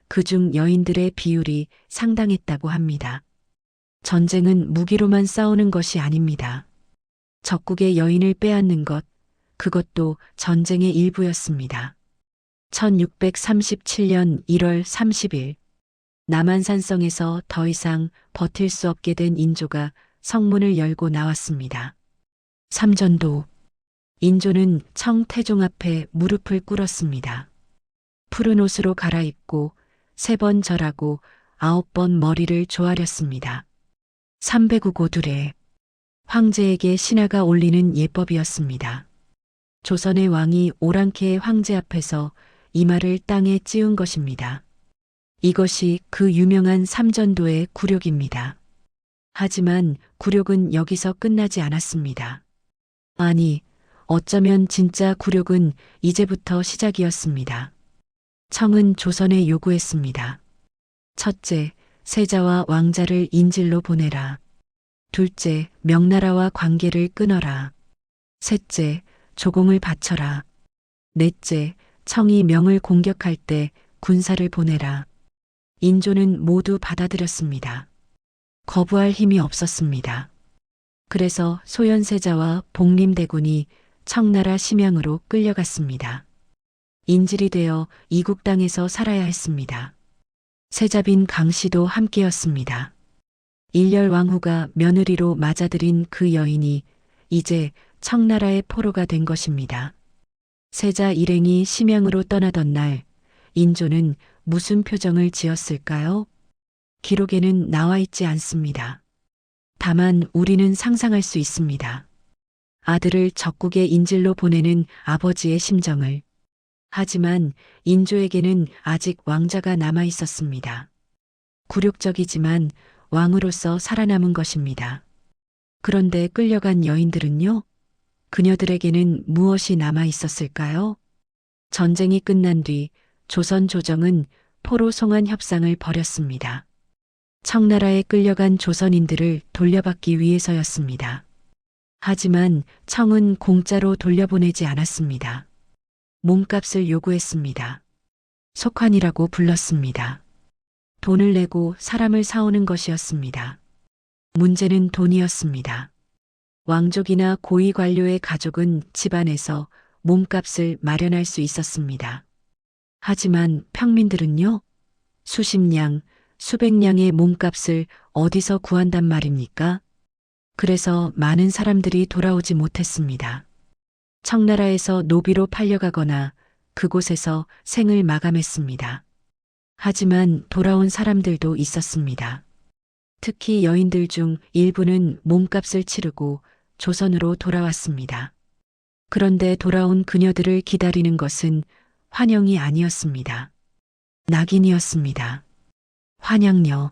그중 여인들의 비율이 상당했다고 합니다. 전쟁은 무기로만 싸우는 것이 아닙니다. 적국의 여인을 빼앗는 것, 그것도 전쟁의 일부였습니다. 1637년 1월 30일 남한산성에서 더 이상 버틸 수 없게 된 인조가 성문을 열고 나왔습니다. 삼전도. 인조는 청태종 앞에 무릎을 꿇었습니다. 푸른 옷으로 갈아입고 3번 절하고 9번 머리를 조아렸습니다. 309고두례. 황제에게 신하가 올리는 예법이었습니다. 조선의 왕이 오랑캐의 황제 앞에서 이마를 땅에 찌운 것입니다. 이것이 그 유명한 삼전도의 굴욕입니다. 하지만 굴욕은 여기서 끝나지 않았습니다. 아니, 어쩌면 진짜 굴욕은 이제부터 시작이었습니다. 청은 조선에 요구했습니다. 첫째, 세자와 왕자를 인질로 보내라. 둘째, 명나라와 관계를 끊어라. 셋째, 조공을 바쳐라. 넷째, 청이 명을 공격할 때 군사를 보내라. 인조는 모두 받아들였습니다. 거부할 힘이 없었습니다. 그래서 소현세자와 복림대군이 청나라 심양으로 끌려갔습니다. 인질이 되어 이국 땅에서 살아야 했습니다. 세자빈 강씨도 함께였습니다. 일렬 왕후가 며느리로 맞아들인 그 여인이 이제 청나라의 포로가 된 것입니다. 세자 일행이 심양으로 떠나던 날 인조는 무슨 표정을 지었을까요? 기록에는 나와 있지 않습니다. 다만 우리는 상상할 수 있습니다. 아들을 적국의 인질로 보내는 아버지의 심정을. 하지만 인조에게는 아직 왕자가 남아 있었습니다. 굴욕적이지만 왕으로서 살아남은 것입니다. 그런데 끌려간 여인들은요? 그녀들에게는 무엇이 남아 있었을까요? 전쟁이 끝난 뒤 조선 조정은 포로 송환 협상을 벌였습니다. 청나라에 끌려간 조선인들을 돌려받기 위해서였습니다. 하지만 청은 공짜로 돌려보내지 않았습니다. 몸값을 요구했습니다. 속환이라고 불렀습니다. 돈을 내고 사람을 사오는 것이었습니다. 문제는 돈이었습니다. 왕족이나 고위 관료의 가족은 집안에서 몸값을 마련할 수 있었습니다. 하지만 평민들은요? 수십 냥, 수백 냥의 몸값을 어디서 구한단 말입니까? 그래서 많은 사람들이 돌아오지 못했습니다. 청나라에서 노비로 팔려가거나 그곳에서 생을 마감했습니다. 하지만 돌아온 사람들도 있었습니다. 특히 여인들 중 일부는 몸값을 치르고 조선으로 돌아왔습니다. 그런데 돌아온 그녀들을 기다리는 것은 환영이 아니었습니다. 낙인이었습니다. 환영녀,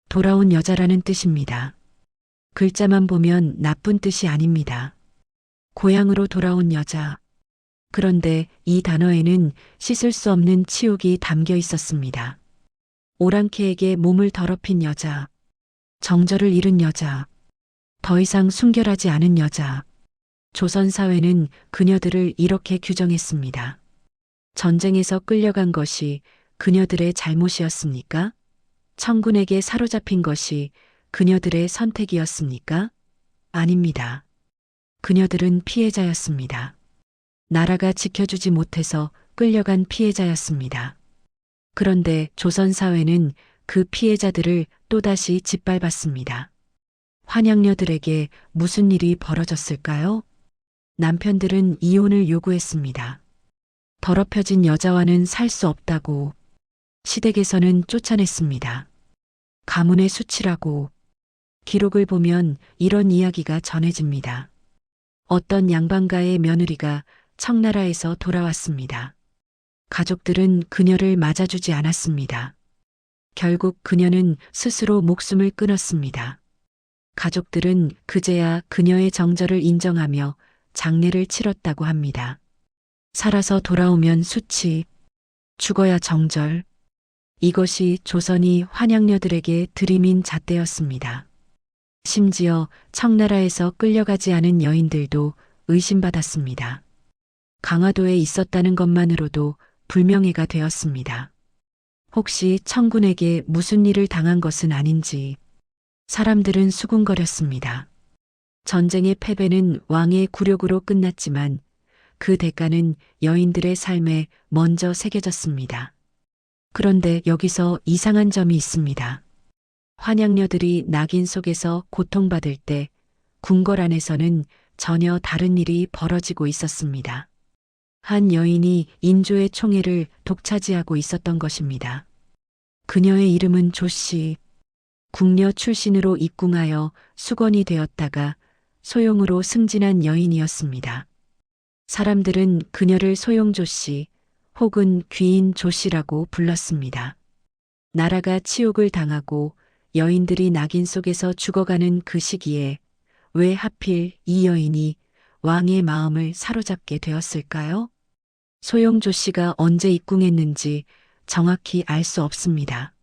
돌아온 여자라는 뜻입니다. 글자만 보면 나쁜 뜻이 아닙니다. 고향으로 돌아온 여자. 그런데 이 단어에는 씻을 수 없는 치욕이 담겨 있었습니다. 오랑캐에게 몸을 더럽힌 여자, 정절을 잃은 여자, 더 이상 순결하지 않은 여자. 조선 사회는 그녀들을 이렇게 규정했습니다. 전쟁에서 끌려간 것이 그녀들의 잘못이었습니까? 청군에게 사로잡힌 것이 그녀들의 선택이었습니까? 아닙니다. 그녀들은 피해자였습니다. 나라가 지켜주지 못해서 끌려간 피해자였습니다. 그런데 조선 사회는 그 피해자들을 또다시 짓밟았습니다. 환양녀들에게 무슨 일이 벌어졌을까요? 남편들은 이혼을 요구했습니다. 더럽혀진 여자와는 살 수 없다고 시댁에서는 쫓아냈습니다. 가문의 수치라고. 기록을 보면 이런 이야기가 전해집니다. 어떤 양반가의 며느리가 청나라에서 돌아왔습니다. 가족들은 그녀를 맞아주지 않았습니다. 결국 그녀는 스스로 목숨을 끊었습니다. 가족들은 그제야 그녀의 정절을 인정하며 장례를 치렀다고 합니다. 살아서 돌아오면 수치, 죽어야 정절. 이것이 조선이 환양녀들에게 들이민 잣대였습니다. 심지어 청나라에서 끌려가지 않은 여인들도 의심받았습니다. 강화도에 있었다는 것만으로도 불명예가 되었습니다. 혹시 청군에게 무슨 일을 당한 것은 아닌지 사람들은 수군거렸습니다. 전쟁의 패배는 왕의 굴욕으로 끝났지만 그 대가는 여인들의 삶에 먼저 새겨졌습니다. 그런데 여기서 이상한 점이 있습니다. 환양녀들이 낙인 속에서 고통받을 때 궁궐 안에서는 전혀 다른 일이 벌어지고 있었습니다. 한 여인이 인조의 총애를 독차지하고 있었던 것입니다. 그녀의 이름은 조씨. 궁녀 출신으로 입궁하여 수건이 되었다가 소용으로 승진한 여인이었습니다. 사람들은 그녀를 소용조씨 혹은 귀인 조씨라고 불렀습니다. 나라가 치욕을 당하고 여인들이 낙인 속에서 죽어가는 그 시기에 왜 하필 이 여인이 왕의 마음을 사로잡게 되었을까요? 소용조 씨가 언제 입궁했는지 정확히 알 수 없습니다.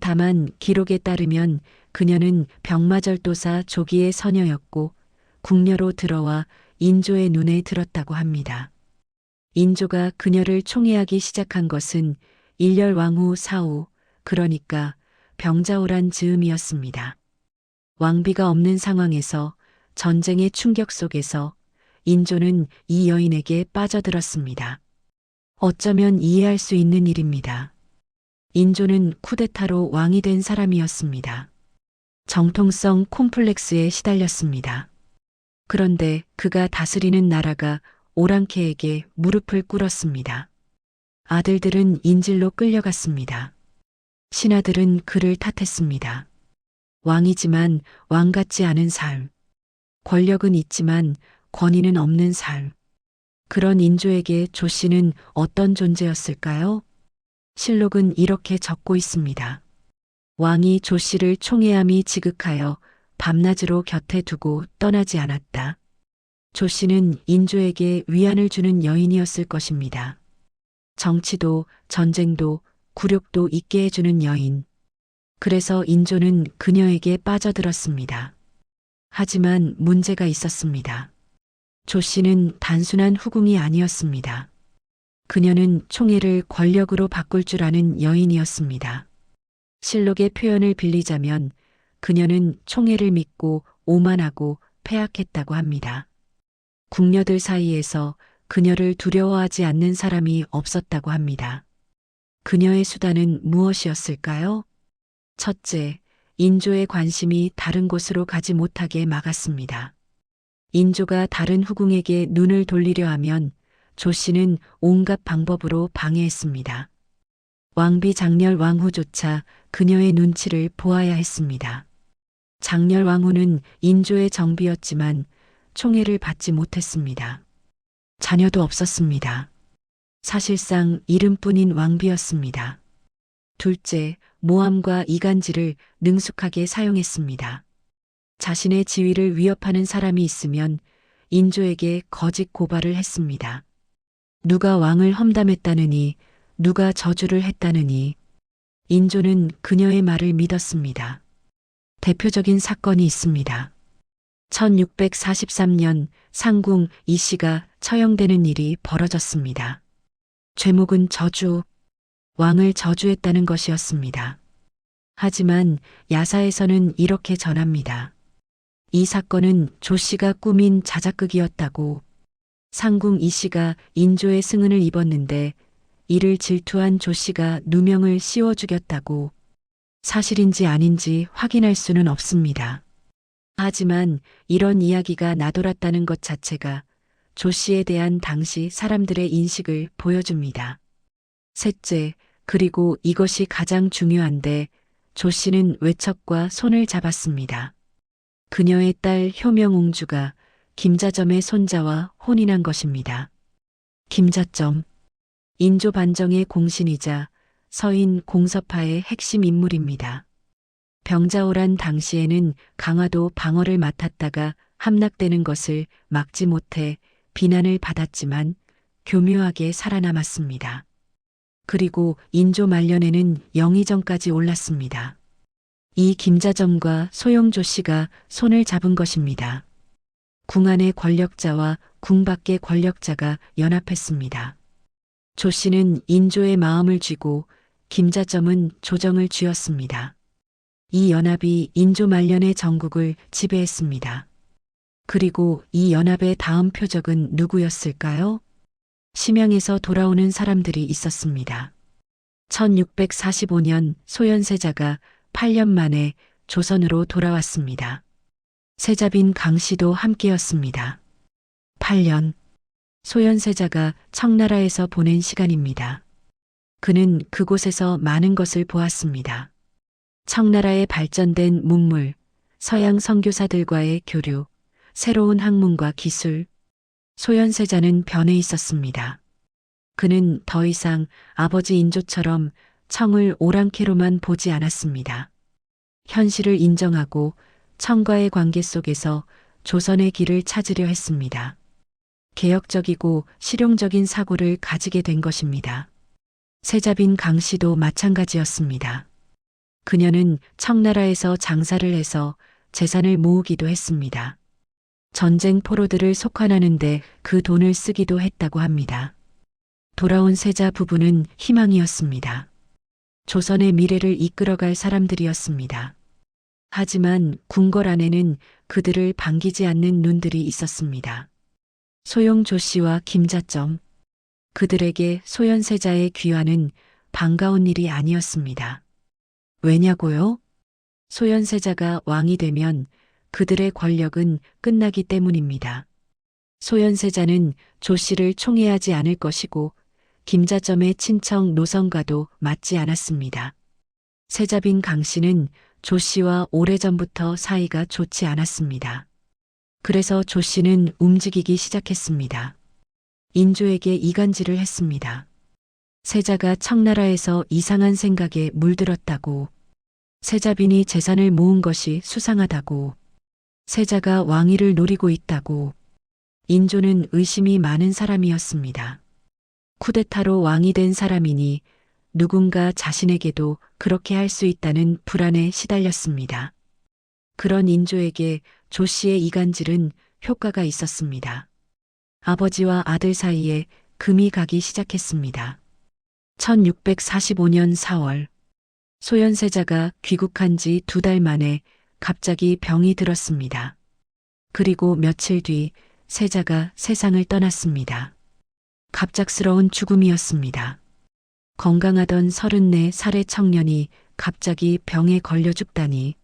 다만 기록에 따르면 그녀는 병마절도사 조기의 서녀였고 궁녀로 들어와 인조의 눈에 들었다고 합니다. 인조가 그녀를 총애하기 시작한 것은 일렬 왕후 사후, 그러니까 병자호란 즈음이었습니다. 왕비가 없는 상황에서 전쟁의 충격 속에서 인조는 이 여인에게 빠져들었습니다. 어쩌면 이해할 수 있는 일입니다. 인조는 쿠데타로 왕이 된 사람이었습니다. 정통성 콤플렉스에 시달렸습니다. 그런데 그가 다스리는 나라가 오랑캐에게 무릎을 꿇었습니다. 아들들은 인질로 끌려갔습니다. 신하들은 그를 탓했습니다. 왕이지만 왕 같지 않은 삶. 권력은 있지만 권위는 없는 삶. 그런 인조에게 조씨는 어떤 존재였을까요? 실록은 이렇게 적고 있습니다. 왕이 조씨를 총애함이 지극하여 밤낮으로 곁에 두고 떠나지 않았다. 조씨는 인조에게 위안을 주는 여인이었을 것입니다. 정치도 전쟁도 굴욕도 있게 해주는 여인. 그래서 인조는 그녀에게 빠져들었습니다. 하지만 문제가 있었습니다. 조씨는 단순한 후궁이 아니었습니다. 그녀는 총애를 권력으로 바꿀 줄 아는 여인이었습니다. 실록의 표현을 빌리자면 그녀는 총애를 믿고 오만하고 패악했다고 합니다. 궁녀들 사이에서 그녀를 두려워하지 않는 사람이 없었다고 합니다. 그녀의 수단은 무엇이었을까요? 첫째, 인조의 관심이 다른 곳으로 가지 못하게 막았습니다. 인조가 다른 후궁에게 눈을 돌리려 하면 조씨는 온갖 방법으로 방해했습니다. 왕비 장렬 왕후조차 그녀의 눈치를 보아야 했습니다. 장렬 왕후는 인조의 정비였지만 총애를 받지 못했습니다. 자녀도 없었습니다. 사실상 이름뿐인 왕비였습니다. 둘째, 모함과 이간질을 능숙하게 사용했습니다. 자신의 지위를 위협하는 사람이 있으면 인조에게 거짓 고발을 했습니다. 누가 왕을 험담했다느니, 누가 저주를 했다느니. 인조는 그녀의 말을 믿었습니다. 대표적인 사건이 있습니다. 1643년 상궁 이씨가 처형되는 일이 벌어졌습니다. 죄목은 저주, 왕을 저주했다는 것이었습니다. 하지만 야사에서는 이렇게 전합니다. 이 사건은 조씨가 꾸민 자작극이었다고. 상궁 이씨가 인조의 승은을 입었는데 이를 질투한 조씨가 누명을 씌워 죽였다고. 사실인지 아닌지 확인할 수는 없습니다. 하지만 이런 이야기가 나돌았다는 것 자체가 조씨에 대한 당시 사람들의 인식을 보여줍니다. 셋째, 그리고 이것이 가장 중요한데 조씨는 외척과 손을 잡았습니다. 그녀의 딸 효명옹주가 김자점의 손자와 혼인한 것입니다. 김자점, 인조 반정의 공신이자 서인 공서파의 핵심 인물입니다. 병자호란 당시에는 강화도 방어를 맡았다가 함락되는 것을 막지 못해 비난을 받았지만 교묘하게 살아남았습니다. 그리고 인조 말년에는 영의정까지 올랐습니다. 이 김자점과 소용조 씨가 손을 잡은 것입니다. 궁 안의 권력자와 궁 밖의 권력자가 연합했습니다. 조 씨는 인조의 마음을 쥐고 김자점은 조정을 쥐었습니다. 이 연합이 인조 말년의 전국을 지배했습니다. 그리고 이 연합의 다음 표적은 누구였을까요? 심양에서 돌아오는 사람들이 있었습니다. 1645년 소현세자가 8년 만에 조선으로 돌아왔습니다. 세자빈 강씨도 함께였습니다. 8년. 소현세자가 청나라에서 보낸 시간입니다. 그는 그곳에서 많은 것을 보았습니다. 청나라의 발전된 문물, 서양 선교사들과의 교류, 새로운 학문과 기술. 소현세자는 변해 있었습니다. 그는 더 이상 아버지 인조처럼 청을 오랑캐로만 보지 않았습니다. 현실을 인정하고 청과의 관계 속에서 조선의 길을 찾으려 했습니다. 개혁적이고 실용적인 사고를 가지게 된 것입니다. 세자빈 강씨도 마찬가지였습니다. 그녀는 청나라에서 장사를 해서 재산을 모으기도 했습니다. 전쟁 포로들을 속환하는데 그 돈을 쓰기도 했다고 합니다. 돌아온 세자 부부는 희망이었습니다. 조선의 미래를 이끌어갈 사람들이었습니다. 하지만 궁궐 안에는 그들을 반기지 않는 눈들이 있었습니다. 소용 조씨와 김자점. 그들에게 소현세자의 귀환은 반가운 일이 아니었습니다. 왜냐고요? 소현세자가 왕이 되면 그들의 권력은 끝나기 때문입니다. 소현세자는 조씨를 총애하지 않을 것이고 김자점의 친척 노성과도 맞지 않았습니다. 세자빈 강씨는 조씨와 오래전부터 사이가 좋지 않았습니다. 그래서 조씨는 움직이기 시작했습니다. 인조에게 이간질을 했습니다. 세자가 청나라에서 이상한 생각에 물들었다고, 세자빈이 재산을 모은 것이 수상하다고, 세자가 왕위를 노리고 있다고. 인조는 의심이 많은 사람이었습니다. 쿠데타로 왕이 된 사람이니 누군가 자신에게도 그렇게 할 수 있다는 불안에 시달렸습니다. 그런 인조에게 조씨의 이간질은 효과가 있었습니다. 아버지와 아들 사이에 금이 가기 시작했습니다. 1645년 4월, 소현세자가 귀국한 지 2달 만에 갑자기 병이 들었습니다. 그리고 며칠 뒤 세자가 세상을 떠났습니다. 갑작스러운 죽음이었습니다. 건강하던 34살의 청년이 갑자기 병에 걸려 죽다니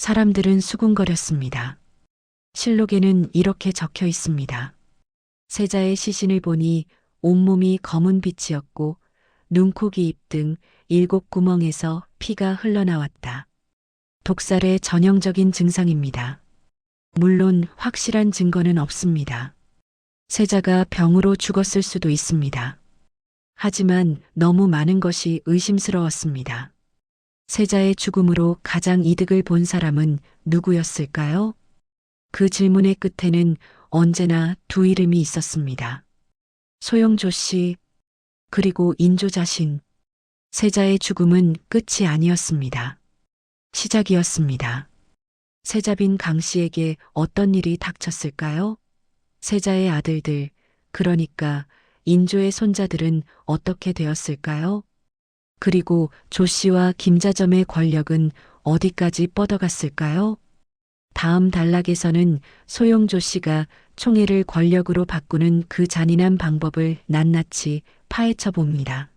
사람들은 수군거렸습니다. 실록에는 이렇게 적혀 있습니다. 세자의 시신을 보니 온몸이 검은 빛이었고 눈, 코, 귀, 입 등 7구멍에서 피가 흘러나왔다. 독살의 전형적인 증상입니다. 물론 확실한 증거는 없습니다. 세자가 병으로 죽었을 수도 있습니다. 하지만 너무 많은 것이 의심스러웠습니다. 세자의 죽음으로 가장 이득을 본 사람은 누구였을까요? 그 질문의 끝에는 언제나 두 이름이 있었습니다. 소용조 씨, 그리고 인조 자신. 세자의 죽음은 끝이 아니었습니다. 시작이었습니다. 세자빈 강 씨에게 어떤 일이 닥쳤을까요? 세자의 아들들, 그러니까 인조의 손자들은 어떻게 되었을까요? 그리고 조 씨와 김자점의 권력은 어디까지 뻗어갔을까요? 다음 단락에서는 소용조 씨가 총애를 권력으로 바꾸는 그 잔인한 방법을 낱낱이 파헤쳐 봅니다.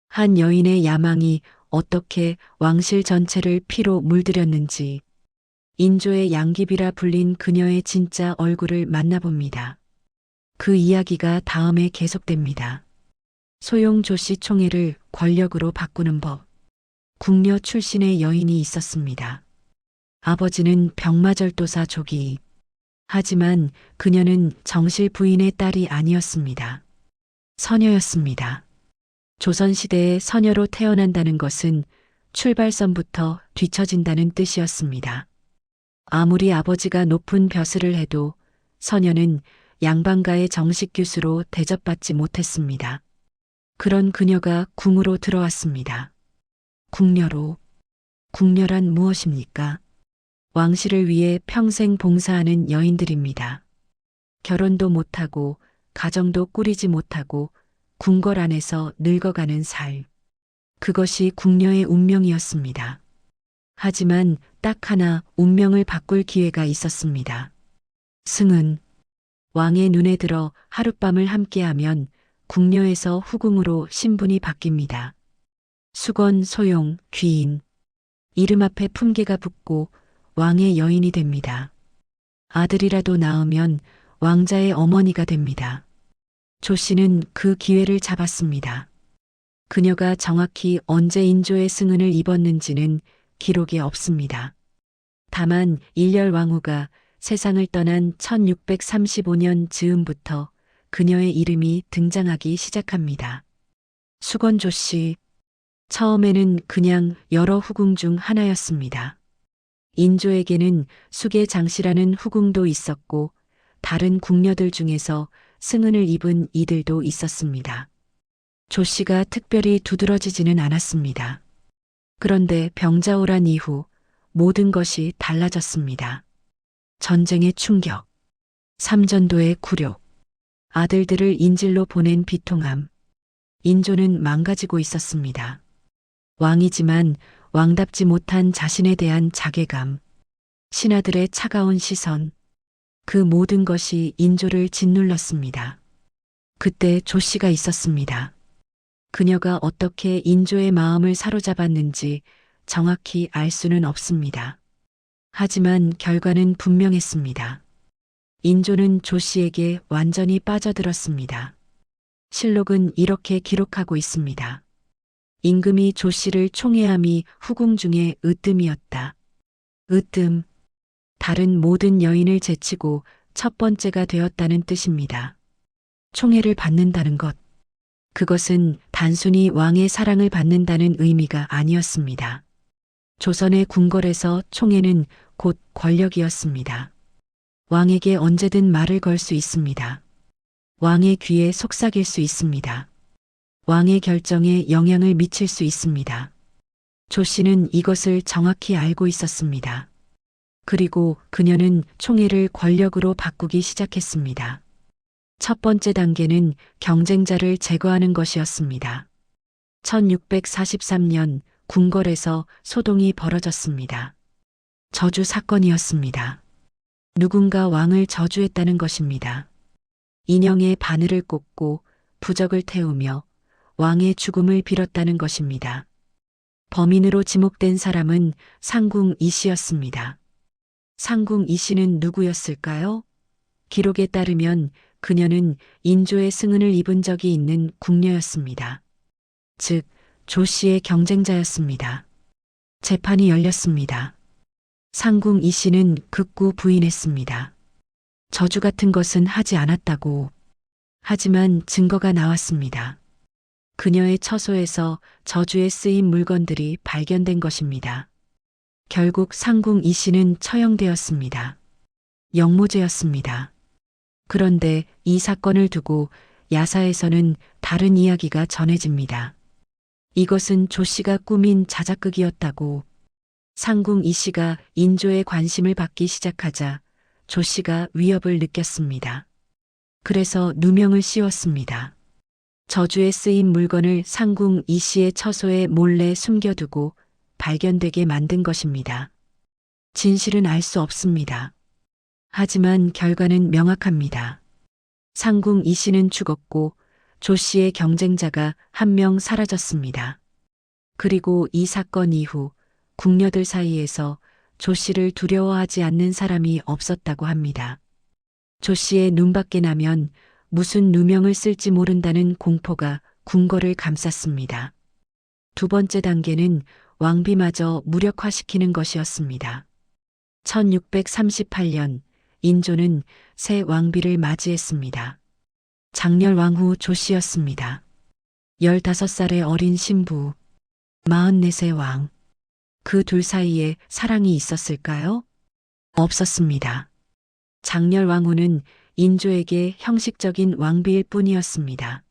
한 여인의 야망이 어떻게 왕실 전체를 피로 물들였는지, 인조의 양귀비라 불린 그녀의 진짜 얼굴을 만나봅니다. 그 이야기가 다음에 계속됩니다. 소용조 씨 총애를 권력으로 바꾸는 법. 궁녀 출신의 여인이 있었습니다. 아버지는 병마절도사 조기. 하지만 그녀는 정실 부인의 딸이 아니었습니다. 서녀였습니다. 조선시대에 서녀로 태어난다는 것은 출발선부터 뒤처진다는 뜻이었습니다. 아무리 아버지가 높은 벼슬을 해도 서녀는 양반가의 정식 교수로 대접받지 못했습니다. 그런 그녀가 궁으로 들어왔습니다. 궁녀로. 궁녀란 무엇입니까? 왕실을 위해 평생 봉사하는 여인들입니다. 결혼도 못하고 가정도 꾸리지 못하고 궁궐 안에서 늙어가는 살. 그것이 궁녀의 운명이었습니다. 하지만 딱 하나 운명을 바꿀 기회가 있었습니다. 승은. 왕의 눈에 들어 하룻밤을 함께하면 궁녀에서 후궁으로 신분이 바뀝니다. 수건, 소용, 귀인. 이름 앞에 품계가 붙고 왕의 여인이 됩니다. 아들이라도 낳으면 왕자의 어머니가 됩니다. 조 씨는 그 기회를 잡았습니다. 그녀가 정확히 언제 인조의 승은을 입었는지는 기록에 없습니다. 다만 일렬 왕후가 세상을 떠난 1635년 즈음부터 그녀의 이름이 등장하기 시작합니다. 수건조 씨. 처음에는 그냥 여러 후궁 중 하나였습니다. 인조에게는 수계 장씨라는 후궁도 있었고 다른 궁녀들 중에서 승은을 입은 이들도 있었습니다. 조 씨가 특별히 두드러지지는 않았습니다. 그런데 병자호란 이후 모든 것이 달라졌습니다. 전쟁의 충격, 삼전도의 굴욕, 아들들을 인질로 보낸 비통함. 인조는 망가지고 있었습니다. 왕이지만 왕답지 못한 자신에 대한 자괴감, 신하들의 차가운 시선, 그 모든 것이 인조를 짓눌렀습니다. 그때 조 씨가 있었습니다. 그녀가 어떻게 인조의 마음을 사로잡았는지 정확히 알 수는 없습니다. 하지만 결과는 분명했습니다. 인조는 조 씨에게 완전히 빠져들었습니다. 실록은 이렇게 기록하고 있습니다. 임금이 조 씨를 총애함이 후궁 중에 으뜸이었다. 으뜸. 다른 모든 여인을 제치고 첫 번째가 되었다는 뜻입니다. 총애를 받는다는 것. 그것은 단순히 왕의 사랑을 받는다는 의미가 아니었습니다. 조선의 궁궐에서 총애는 곧 권력이었습니다. 왕에게 언제든 말을 걸 수 있습니다. 왕의 귀에 속삭일 수 있습니다. 왕의 결정에 영향을 미칠 수 있습니다. 조 씨는 이것을 정확히 알고 있었습니다. 그리고 그녀는 총애를 권력으로 바꾸기 시작했습니다. 첫 번째 단계는 경쟁자를 제거하는 것이었습니다. 1643년 궁궐에서 소동이 벌어졌습니다. 저주 사건이었습니다. 누군가 왕을 저주했다는 것입니다. 인형에 바늘을 꽂고 부적을 태우며 왕의 죽음을 빌었다는 것입니다. 범인으로 지목된 사람은 상궁 이 씨였습니다. 상궁 이 씨는 누구였을까요? 기록에 따르면 그녀는 인조의 승은을 입은 적이 있는 궁녀였습니다. 즉, 조 씨의 경쟁자였습니다. 재판이 열렸습니다. 상궁 이 씨는 극구 부인했습니다. 저주 같은 것은 하지 않았다고. 하지만 증거가 나왔습니다. 그녀의 처소에서 저주에 쓰인 물건들이 발견된 것입니다. 결국 상궁 이 씨는 처형되었습니다. 영모죄였습니다. 그런데 이 사건을 두고 야사에서는 다른 이야기가 전해집니다. 이것은 조 씨가 꾸민 자작극이었다고. 상궁 이 씨가 인조의 관심을 받기 시작하자 조 씨가 위협을 느꼈습니다. 그래서 누명을 씌웠습니다. 저주에 쓰인 물건을 상궁 이 씨의 처소에 몰래 숨겨두고 발견되게 만든 것입니다. 진실은 알 수 없습니다. 하지만 결과는 명확합니다. 상궁 이 씨는 죽었고 조 씨의 경쟁자가 한 명 사라졌습니다. 그리고 이 사건 이후 궁녀들 사이에서 조 씨를 두려워하지 않는 사람이 없었다고 합니다. 조 씨의 눈밖에 나면 무슨 누명을 쓸지 모른다는 공포가 궁궐을 감쌌습니다. 두 번째 단계는 왕비마저 무력화시키는 것이었습니다. 1638년 인조는 새 왕비를 맞이했습니다. 장렬왕후 조 씨였습니다. 15살의 어린 신부, 44세 왕. 그 둘 사이에 사랑이 있었을까요? 없었습니다. 장렬왕후는 인조에게 형식적인 왕비일 뿐이었습니다.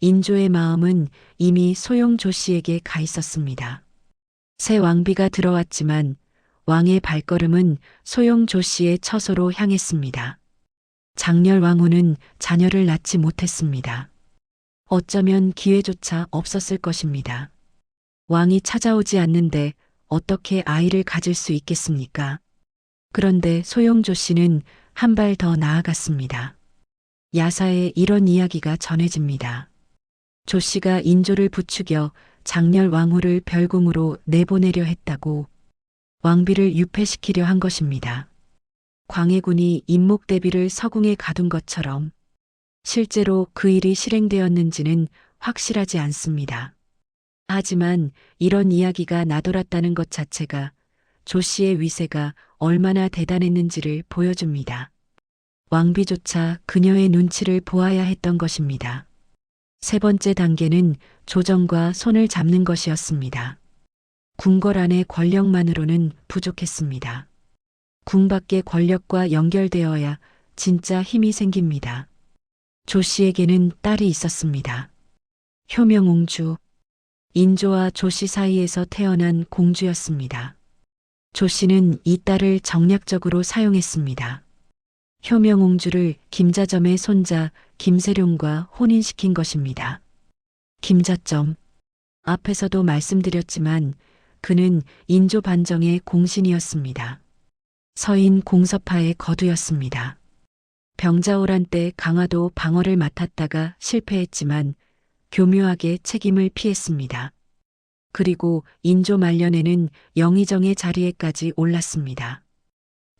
인조의 마음은 이미 소용 조 씨에게 가 있었습니다. 새 왕비가 들어왔지만 왕의 발걸음은 소용 조 씨의 처소로 향했습니다. 장렬왕후는 자녀를 낳지 못했습니다. 어쩌면 기회조차 없었을 것입니다. 왕이 찾아오지 않는데 어떻게 아이를 가질 수 있겠습니까? 그런데 소용조 씨는 한 발 더 나아갔습니다. 야사에 이런 이야기가 전해집니다. 조 씨가 인조를 부추겨 장렬왕후를 별궁으로 내보내려 했다고. 왕비를 유폐시키려 한 것입니다. 광해군이 임목대비를 서궁에 가둔 것처럼 실제로 그 일이 실행되었는지는 확실하지 않습니다. 하지만 이런 이야기가 나돌았다는 것 자체가 조 씨의 위세가 얼마나 대단했는지를 보여줍니다. 왕비조차 그녀의 눈치를 보아야 했던 것입니다. 세 번째 단계는 조정과 손을 잡는 것이었습니다. 궁궐 안의 권력만으로는 부족했습니다. 궁 밖의 권력과 연결되어야 진짜 힘이 생깁니다. 조 씨에게는 딸이 있었습니다. 효명옹주. 인조와 조 씨 사이에서 태어난 공주였습니다. 조 씨는 이 딸을 정략적으로 사용했습니다. 효명옹주를 김자점의 손자 김세룡과 혼인시킨 것입니다. 김자점. 앞에서도 말씀드렸지만 그는 인조 반정의 공신이었습니다. 서인 공서파의 거두였습니다. 병자호란 때 강화도 방어를 맡았다가 실패했지만 교묘하게 책임을 피했습니다. 그리고 인조 말년에는 영의정의 자리에까지 올랐습니다.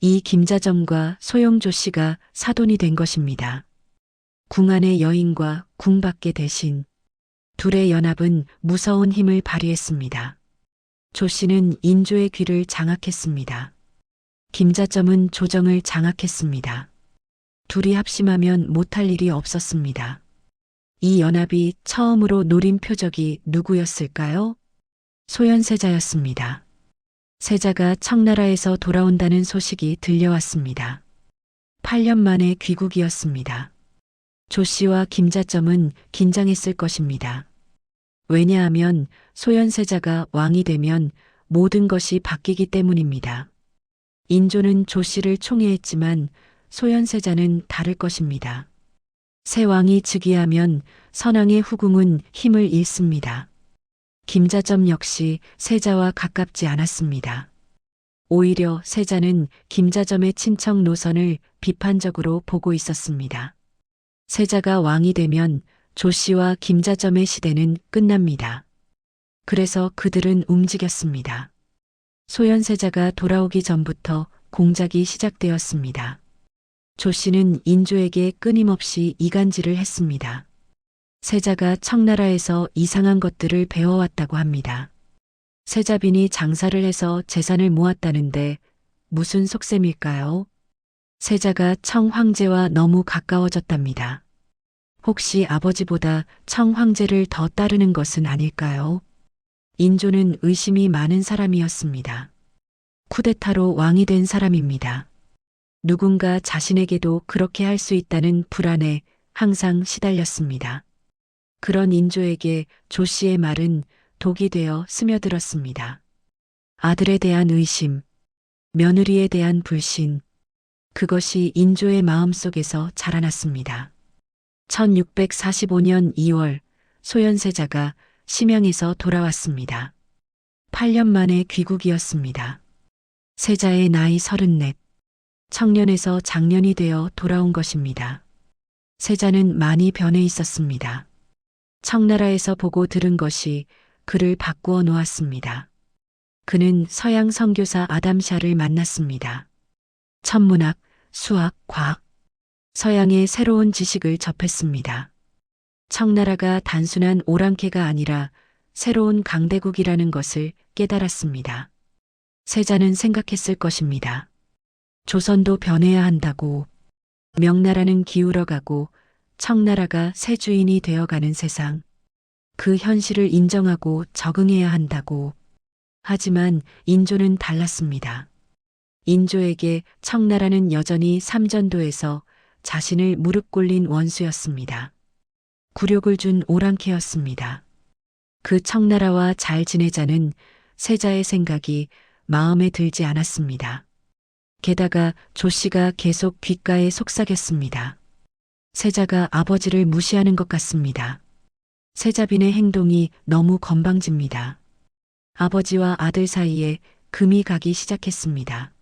이 김자점과 소영조 씨가 사돈이 된 것입니다. 궁 안의 여인과 궁 밖의 대신 둘의 연합은 무서운 힘을 발휘했습니다. 조 씨는 인조의 귀를 장악했습니다. 김자점은 조정을 장악했습니다. 둘이 합심하면 못할 일이 없었습니다. 이 연합이 처음으로 노린 표적이 누구였을까요? 소현세자였습니다. 세자가 청나라에서 돌아온다는 소식이 들려왔습니다. 8년 만에 귀국이었습니다. 조 씨와 김자점은 긴장했을 것입니다. 왜냐하면 소현세자가 왕이 되면 모든 것이 바뀌기 때문입니다. 인조는 조 씨를 총애했지만 소현세자는 다를 것입니다. 새 왕이 즉위하면 선왕의 후궁은 힘을 잃습니다. 김자점 역시 세자와 가깝지 않았습니다. 오히려 세자는 김자점의 친척 노선을 비판적으로 보고 있었습니다. 세자가 왕이 되면 조 씨와 김자점의 시대는 끝납니다. 그래서 그들은 움직였습니다. 소현세자가 돌아오기 전부터 공작이 시작되었습니다. 조 씨는 인조에게 끊임없이 이간질을 했습니다. 세자가 청나라에서 이상한 것들을 배워왔다고 합니다. 세자빈이 장사를 해서 재산을 모았다는데 무슨 속셈일까요? 세자가 청 황제와 너무 가까워졌답니다. 혹시 아버지보다 청 황제를 더 따르는 것은 아닐까요? 인조는 의심이 많은 사람이었습니다. 쿠데타로 왕이 된 사람입니다. 누군가 자신에게도 그렇게 할 수 있다는 불안에 항상 시달렸습니다. 그런 인조에게 조 씨의 말은 독이 되어 스며들었습니다. 아들에 대한 의심, 며느리에 대한 불신, 그것이 인조의 마음속에서 자라났습니다. 1645년 2월 소현세자가 심양에서 돌아왔습니다. 8년 만에 귀국이었습니다. 세자의 나이 34, 청년에서 장년이 되어 돌아온 것입니다. 세자는 많이 변해 있었습니다. 청나라에서 보고 들은 것이 그를 바꾸어 놓았습니다. 그는 서양 선교사 아담샤를 만났습니다. 천문학, 수학, 과학, 서양의 새로운 지식을 접했습니다. 청나라가 단순한 오랑캐가 아니라 새로운 강대국이라는 것을 깨달았습니다. 세자는 생각했을 것입니다. 조선도 변해야 한다고, 명나라는 기울어가고 청나라가 새 주인이 되어가는 세상, 그 현실을 인정하고 적응해야 한다고. 하지만 인조는 달랐습니다. 인조에게 청나라는 여전히 삼전도에서 자신을 무릎 꿇린 원수였습니다. 굴욕을 준 오랑캐였습니다. 그 청나라와 잘 지내자는 세자의 생각이 마음에 들지 않았습니다. 게다가 조 씨가 계속 귓가에 속삭였습니다. 세자가 아버지를 무시하는 것 같습니다. 세자빈의 행동이 너무 건방집니다. 아버지와 아들 사이에 금이 가기 시작했습니다.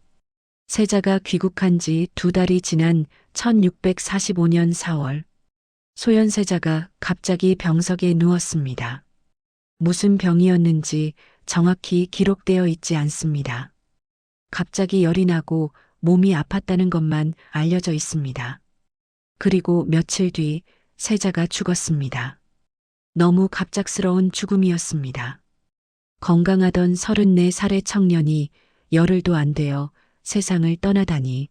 세자가 귀국한 지 2달이 지난 1645년 4월, 소현세자가 갑자기 병석에 누웠습니다. 무슨 병이었는지 정확히 기록되어 있지 않습니다. 갑자기 열이 나고 몸이 아팠다는 것만 알려져 있습니다. 그리고 며칠 뒤 세자가 죽었습니다. 너무 갑작스러운 죽음이었습니다. 건강하던 34살의 청년이 열흘도 안 되어 세상을 떠나다니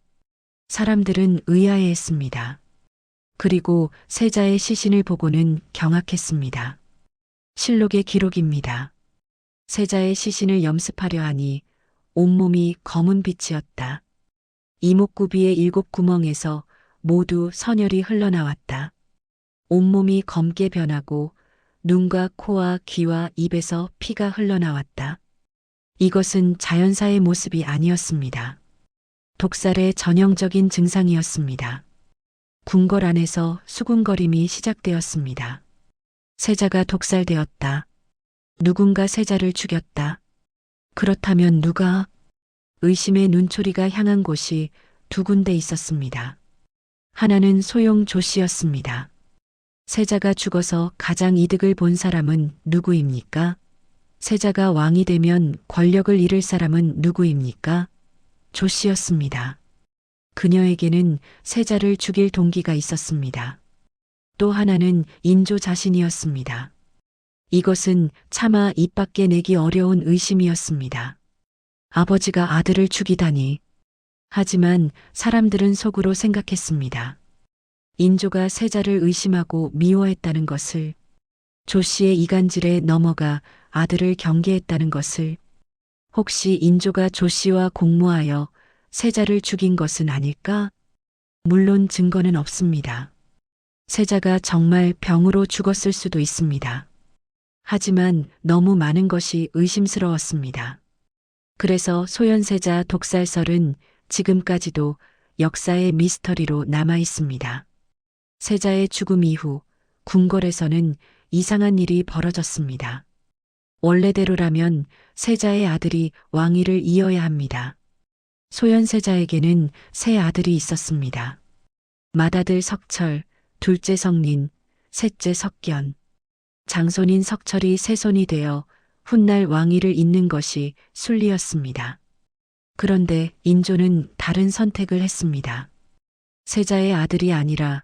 사람들은 의아해했습니다. 그리고 세자의 시신을 보고는 경악했습니다. 실록의 기록입니다. 세자의 시신을 염습하려 하니 온몸이 검은 빛이었다. 이목구비의 7구멍에서 모두 선혈이 흘러나왔다. 온몸이 검게 변하고 눈과 코와 귀와 입에서 피가 흘러나왔다. 이것은 자연사의 모습이 아니었습니다. 독살의 전형적인 증상이었습니다. 궁궐 안에서 수군거림이 시작되었습니다. 세자가 독살되었다. 누군가 세자를 죽였다. 그렇다면 누가? 의심의 눈초리가 향한 곳이 두 군데 있었습니다. 하나는 소용 조 씨였습니다. 세자가 죽어서 가장 이득을 본 사람은 누구입니까? 세자가 왕이 되면 권력을 잃을 사람은 누구입니까? 조 씨였습니다. 그녀에게는 세자를 죽일 동기가 있었습니다. 또 하나는 인조 자신이었습니다. 이것은 차마 입 밖에 내기 어려운 의심이었습니다. 아버지가 아들을 죽이다니. 하지만 사람들은 속으로 생각했습니다. 인조가 세자를 의심하고 미워했다는 것을, 조 씨의 이간질에 넘어가 아들을 경계했다는 것을, 혹시 인조가 조 씨와 공모하여 세자를 죽인 것은 아닐까? 물론 증거는 없습니다. 세자가 정말 병으로 죽었을 수도 있습니다. 하지만 너무 많은 것이 의심스러웠습니다. 그래서 소현세자 독살설은 지금까지도 역사의 미스터리로 남아 있습니다. 세자의 죽음 이후 궁궐에서는 이상한 일이 벌어졌습니다. 원래대로라면 세자의 아들이 왕위를 이어야 합니다. 소현세자에게는 세 아들이 있었습니다. 맏아들 석철, 둘째 석린, 셋째 석견. 장손인 석철이 세손이 되어 훗날 왕위를 잇는 것이 순리였습니다. 그런데 인조는 다른 선택을 했습니다. 세자의 아들이 아니라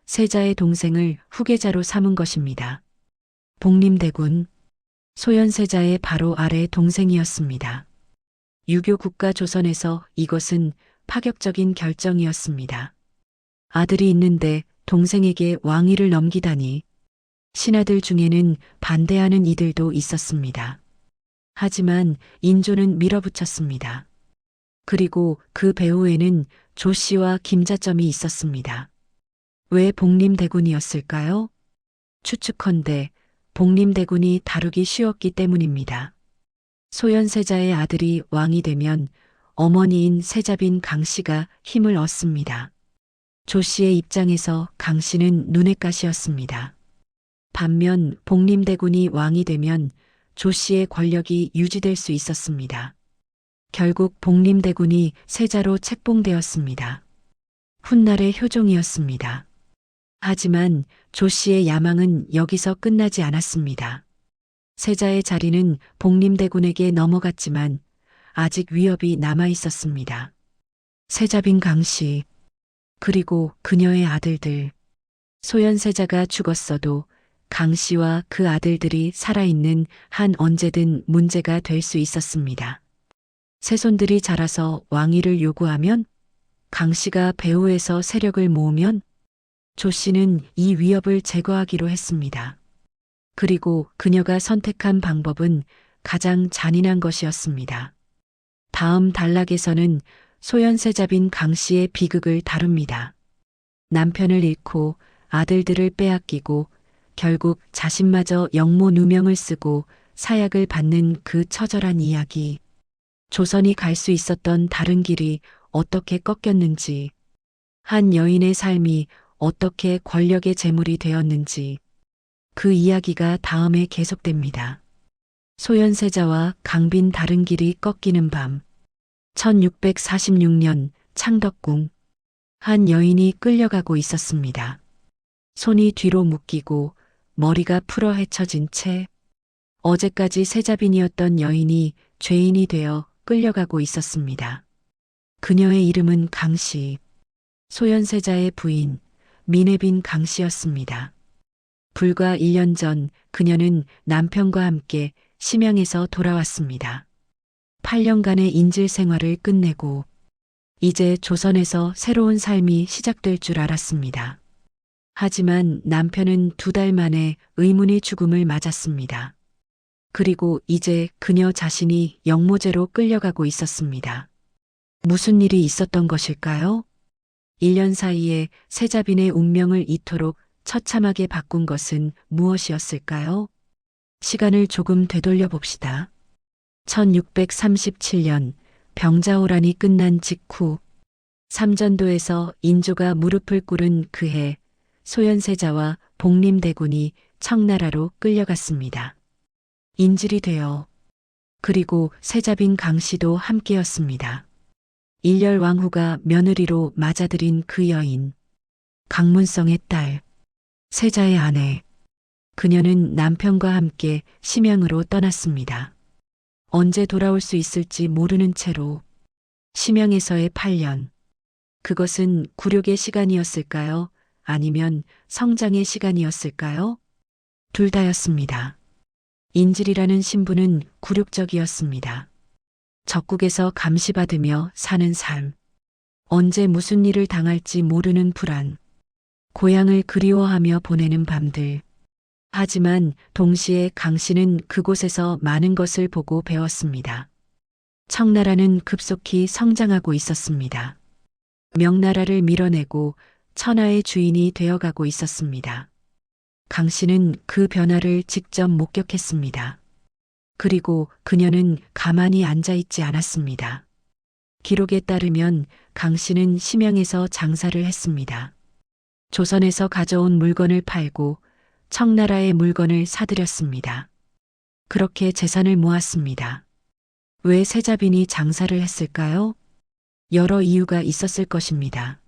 세자의 동생을 후계자로 삼은 것입니다. 복림대군, 소현세자의 바로 아래 동생이었습니다. 유교 국가 조선에서 이것은 파격적인 결정이었습니다. 아들이 있는데 동생에게 왕위를 넘기다니. 신하들 중에는 반대하는 이들도 있었습니다. 하지만 인조는 밀어붙였습니다. 그리고 그 배후에는 조 씨와 김자점이 있었습니다. 왜 복림대군이었을까요? 추측컨대 복림대군이 다루기 쉬웠기 때문입니다. 소현세자의 아들이 왕이 되면 어머니인 세자빈 강씨가 힘을 얻습니다. 조 씨의 입장에서 강씨는 눈엣 가시였습니다. 반면 복림대군이 왕이 되면 조 씨의 권력이 유지될 수 있었습니다. 결국 복림대군이 세자로 책봉되었습니다. 훗날의 효종이었습니다. 하지만 조 씨의 야망은 여기서 끝나지 않았습니다. 세자의 자리는 복림대군에게 넘어갔지만 아직 위협이 남아 있었습니다. 세자빈 강씨, 그리고 그녀의 아들들. 소현세자가 죽었어도 강씨와 그 아들들이 살아있는 한 언제든 문제가 될 수 있었습니다. 세손들이 자라서 왕위를 요구하면, 강씨가 배후에서 세력을 모으면, 조 씨는 이 위협을 제거하기로 했습니다. 그리고 그녀가 선택한 방법은 가장 잔인한 것이었습니다. 다음 단락에서는 소현세자빈 강씨의 비극을 다룹니다. 남편을 잃고 아들들을 빼앗기고 결국 자신마저 영모 누명을 쓰고 사약을 받는 그 처절한 이야기. 조선이 갈 수 있었던 다른 길이 어떻게 꺾였는지, 한 여인의 삶이 어떻게 권력의 제물이 되었는지, 그 이야기가 다음에 계속됩니다. 소현세자와 강빈 다른 길이 꺾이는 밤. 1646년 창덕궁. 한 여인이 끌려가고 있었습니다. 손이 뒤로 묶이고 머리가 풀어 헤쳐진 채 어제까지 세자빈이었던 여인이 죄인이 되어 끌려가고 있었습니다. 그녀의 이름은 강씨, 소현세자의 부인 민혜빈 강씨였습니다. 불과 1년 전 그녀는 남편과 함께 심양에서 돌아왔습니다. 8년간의 인질 생활을 끝내고 이제 조선에서 새로운 삶이 시작될 줄 알았습니다. 하지만 남편은 2달 만에 의문의 죽음을 맞았습니다. 그리고 이제 그녀 자신이 영모제로 끌려가고 있었습니다. 무슨 일이 있었던 것일까요? 1년 사이에 세자빈의 운명을 이토록 처참하게 바꾼 것은 무엇이었을까요? 시간을 조금 되돌려 봅시다. 1637년 병자호란이 끝난 직후 삼전도에서 인조가 무릎을 꿇은 그해 소현세자와 복림대군이 청나라로 끌려갔습니다. 인질이 되어 그리고 세자빈 강씨도 함께였습니다. 일렬 왕후가 며느리로 맞아들인 그 여인. 강문성의 딸, 세자의 아내. 그녀는 남편과 함께 심양으로 떠났습니다. 언제 돌아올 수 있을지 모르는 채로 심양에서의 8년. 그것은 굴욕의 시간이었을까요? 아니면 성장의 시간이었을까요? 둘 다였습니다. 인질이라는 신분은 굴욕적이었습니다. 적국에서 감시받으며 사는 삶. 언제 무슨 일을 당할지 모르는 불안. 고향을 그리워하며 보내는 밤들. 하지만 동시에 강 씨는 그곳에서 많은 것을 보고 배웠습니다. 청나라는 급속히 성장하고 있었습니다. 명나라를 밀어내고 천하의 주인이 되어가고 있었습니다. 강 씨는 그 변화를 직접 목격했습니다. 그리고 그녀는 가만히 앉아있지 않았습니다. 기록에 따르면 강 씨는 심양에서 장사를 했습니다. 조선에서 가져온 물건을 팔고 청나라의 물건을 사들였습니다. 그렇게 재산을 모았습니다. 왜 세자빈이 장사를 했을까요? 여러 이유가 있었을 것입니다.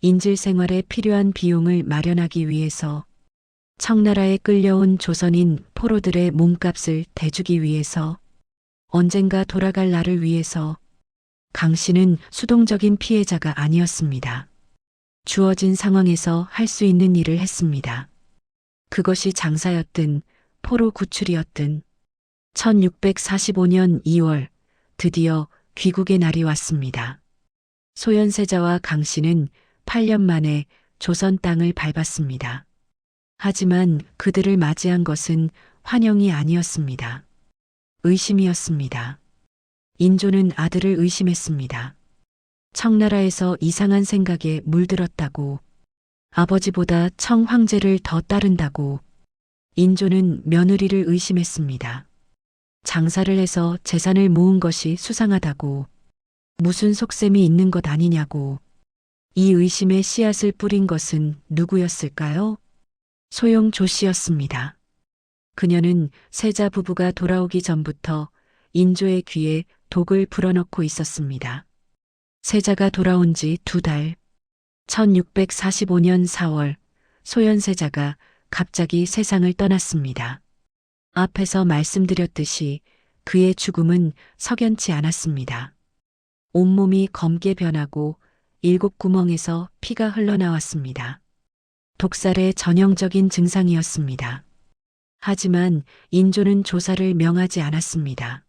인질 생활에 필요한 비용을 마련하기 위해서, 청나라에 끌려온 조선인 포로들의 몸값을 대주기 위해서, 언젠가 돌아갈 날을 위해서. 강 씨는 수동적인 피해자가 아니었습니다. 주어진 상황에서 할 수 있는 일을 했습니다. 그것이 장사였든 포로 구출이었든. 1645년 2월 드디어 귀국의 날이 왔습니다. 소현세자와 강 씨는 8년 만에 조선 땅을 밟았습니다. 하지만 그들을 맞이한 것은 환영이 아니었습니다. 의심이었습니다. 인조는 아들을 의심했습니다. 청나라에서 이상한 생각에 물들었다고, 아버지보다 청 황제를 더 따른다고. 인조는 며느리를 의심했습니다. 장사를 해서 재산을 모은 것이 수상하다고, 무슨 속셈이 있는 것 아니냐고. 이 의심의 씨앗을 뿌린 것은 누구였을까요? 소용 조씨였습니다. 그녀는 세자 부부가 돌아오기 전부터 인조의 귀에 독을 불어넣고 있었습니다. 세자가 돌아온 지 2달. 1645년 4월 소현세자가 갑자기 세상을 떠났습니다. 앞에서 말씀드렸듯이 그의 죽음은 석연치 않았습니다. 온몸이 검게 변하고 7구멍에서 피가 흘러나왔습니다. 독살의 전형적인 증상이었습니다. 하지만 인조는 조사를 명하지 않았습니다.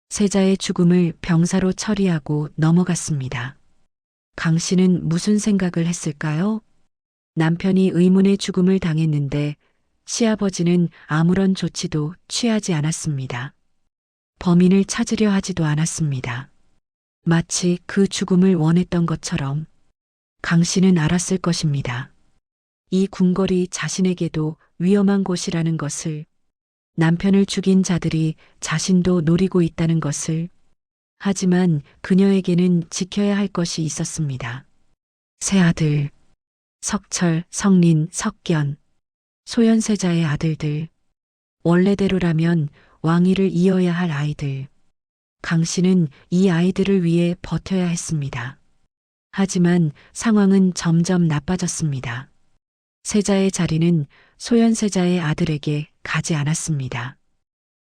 세자의 죽음을 병사로 처리하고 넘어갔습니다. 강 씨는 무슨 생각을 했을까요? 남편이 의문의 죽음을 당했는데 시아버지는 아무런 조치도 취하지 않았습니다. 범인을 찾으려 하지도 않았습니다. 마치 그 죽음을 원했던 것처럼. 강 씨는 알았을 것입니다. 이 궁궐이 자신에게도 위험한 곳이라는 것을, 남편을 죽인 자들이 자신도 노리고 있다는 것을. 하지만 그녀에게는 지켜야 할 것이 있었습니다. 세 아들, 석철, 성린, 석견, 소현세자의 아들들. 원래대로라면 왕위를 이어야 할 아이들. 강 씨는 이 아이들을 위해 버텨야 했습니다. 하지만 상황은 점점 나빠졌습니다. 세자의 자리는 소현세자의 아들에게 가지 않았습니다.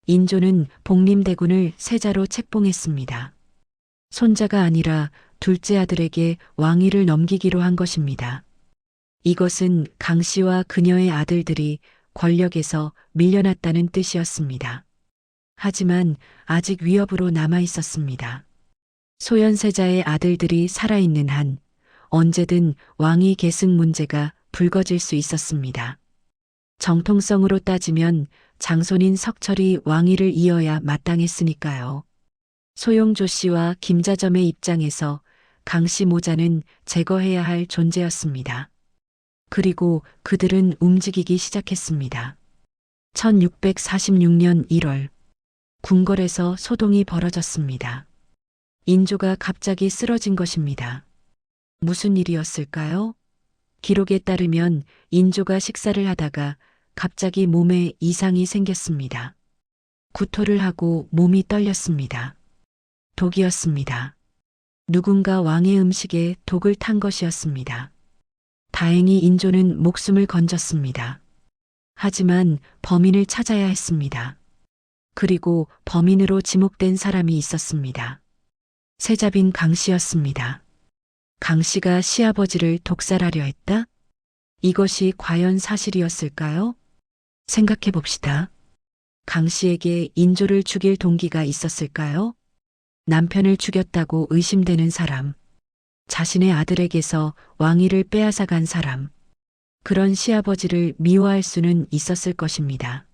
인조는 복림대군을 세자로 책봉했습니다. 손자가 아니라 둘째 아들에게 왕위를 넘기기로 한 것입니다. 이것은 강 씨와 그녀의 아들들이 권력에서 밀려났다는 뜻이었습니다. 하지만 아직 위협으로 남아 있었습니다. 소현세자의 아들들이 살아있는 한 언제든 왕위 계승 문제가 불거질 수 있었습니다. 정통성으로 따지면 장손인 석철이 왕위를 이어야 마땅했으니까요. 소용조 씨와 김자점의 입장에서 강 씨 모자는 제거해야 할 존재였습니다. 그리고 그들은 움직이기 시작했습니다. 1646년 1월 궁궐에서 소동이 벌어졌습니다. 인조가 갑자기 쓰러진 것입니다. 무슨 일이었을까요? 기록에 따르면 인조가 식사를 하다가 갑자기 몸에 이상이 생겼습니다. 구토를 하고 몸이 떨렸습니다. 독이었습니다. 누군가 왕의 음식에 독을 탄 것이었습니다. 다행히 인조는 목숨을 건졌습니다. 하지만 범인을 찾아야 했습니다. 그리고 범인으로 지목된 사람이 있었습니다. 세자빈 강 씨였습니다. 강 씨가 시아버지를 독살하려 했다? 이것이 과연 사실이었을까요? 생각해 봅시다. 강 씨에게 인조를 죽일 동기가 있었을까요? 남편을 죽였다고 의심되는 사람, 자신의 아들에게서 왕위를 빼앗아간 사람, 그런 시아버지를 미워할 수는 있었을 것입니다.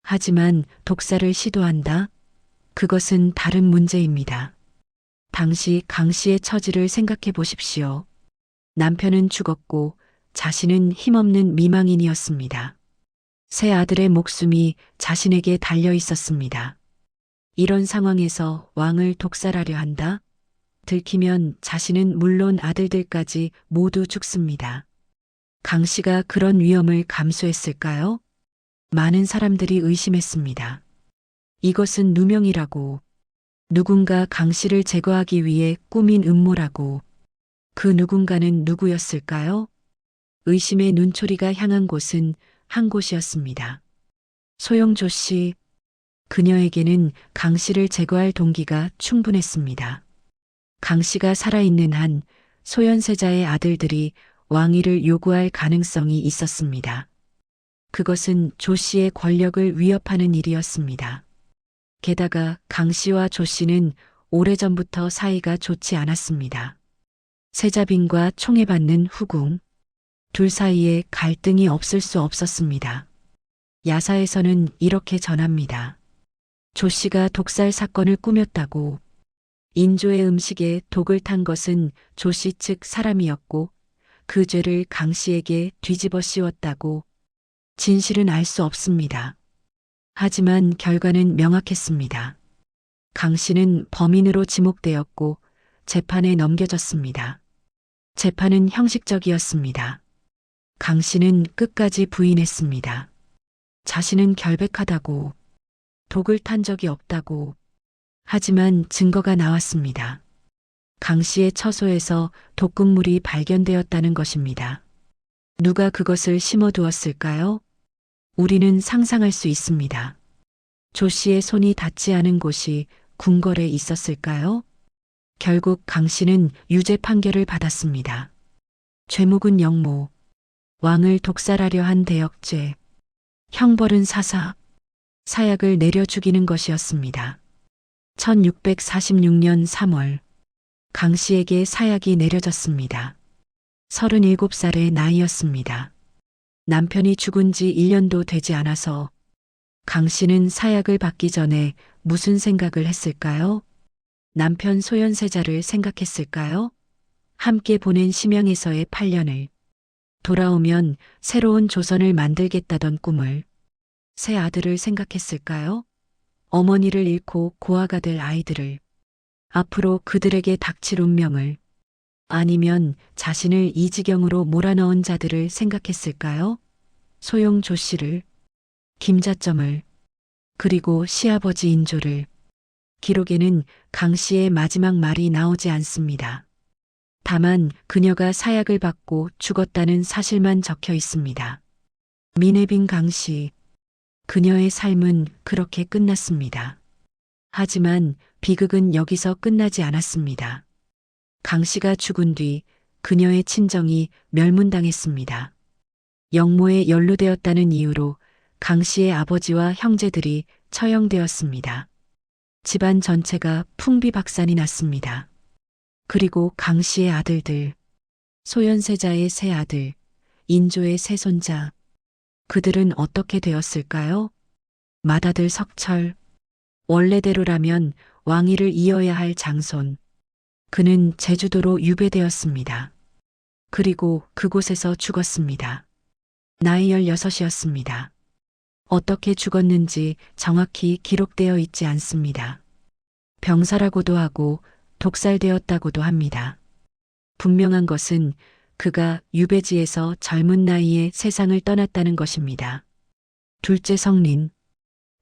하지만 독살을 시도한다? 그것은 다른 문제입니다. 당시 강 씨의 처지를 생각해 보십시오. 남편은 죽었고 자신은 힘없는 미망인이었습니다. 세 아들의 목숨이 자신에게 달려 있었습니다. 이런 상황에서 왕을 독살하려 한다? 들키면 자신은 물론 아들들까지 모두 죽습니다. 강 씨가 그런 위험을 감수했을까요? 많은 사람들이 의심했습니다. 이것은 누명이라고, 누군가 강 씨를 제거하기 위해 꾸민 음모라고. 그 누군가는 누구였을까요? 의심의 눈초리가 향한 곳은 한 곳이었습니다. 소영조 씨, 그녀에게는 강 씨를 제거할 동기가 충분했습니다. 강 씨가 살아있는 한 소현세자의 아들들이 왕위를 요구할 가능성이 있었습니다. 그것은 조 씨의 권력을 위협하는 일이었습니다. 게다가 강 씨와 조 씨는 오래전부터 사이가 좋지 않았습니다. 세자빈과 총애받는 후궁, 둘 사이에 갈등이 없을 수 없었습니다. 야사에서는 이렇게 전합니다. 조 씨가 독살 사건을 꾸몄다고. 인조의 음식에 독을 탄 것은 조 씨 측 사람이었고 그 죄를 강 씨에게 뒤집어 씌웠다고. 진실은 알 수 없습니다. 하지만 결과는 명확했습니다. 강 씨는 범인으로 지목되었고 재판에 넘겨졌습니다. 재판은 형식적이었습니다. 강 씨는 끝까지 부인했습니다. 자신은 결백하다고, 독을 탄 적이 없다고. 하지만 증거가 나왔습니다. 강 씨의 처소에서 독극물이 발견되었다는 것입니다. 누가 그것을 심어두었을까요? 우리는 상상할 수 있습니다. 조 씨의 손이 닿지 않은 곳이 궁궐에 있었을까요? 결국 강 씨는 유죄 판결을 받았습니다. 죄목은 영모, 왕을 독살하려 한 대역죄, 형벌은 사사, 사약을 내려 죽이는 것이었습니다. 1646년 3월, 강 씨에게 사약이 내려졌습니다. 37살의 나이였습니다. 남편이 죽은 지 1년도 되지 않아서 강 씨는 사약을 받기 전에 무슨 생각을 했을까요? 남편 소현세자를 생각했을까요? 함께 보낸 심양에서의 8년을, 돌아오면 새로운 조선을 만들겠다던 꿈을, 새 아들을 생각했을까요? 어머니를 잃고 고아가 될 아이들을, 앞으로 그들에게 닥칠 운명을, 아니면 자신을 이 지경으로 몰아넣은 자들을 생각했을까요? 소영조 씨를, 김자점을, 그리고 시아버지 인조를. 기록에는 강 씨의 마지막 말이 나오지 않습니다. 다만 그녀가 사약을 받고 죽었다는 사실만 적혀 있습니다. 민혜빈 강 씨, 그녀의 삶은 그렇게 끝났습니다. 하지만 비극은 여기서 끝나지 않았습니다. 강 씨가 죽은 뒤 그녀의 친정이 멸문당했습니다. 영모에 연루되었다는 이유로 강 씨의 아버지와 형제들이 처형되었습니다. 집안 전체가 풍비박산이 났습니다. 그리고 강 씨의 아들들, 소현세자의 세 아들, 인조의 세 손자, 그들은 어떻게 되었을까요? 맏아들 석철, 원래대로라면 왕위를 이어야 할 장손. 그는 제주도로 유배되었습니다. 그리고 그곳에서 죽었습니다. 나이 16이었습니다. 어떻게 죽었는지 정확히 기록되어 있지 않습니다. 병사라고도 하고 독살되었다고도 합니다. 분명한 것은 그가 유배지에서 젊은 나이에 세상을 떠났다는 것입니다. 둘째 성린,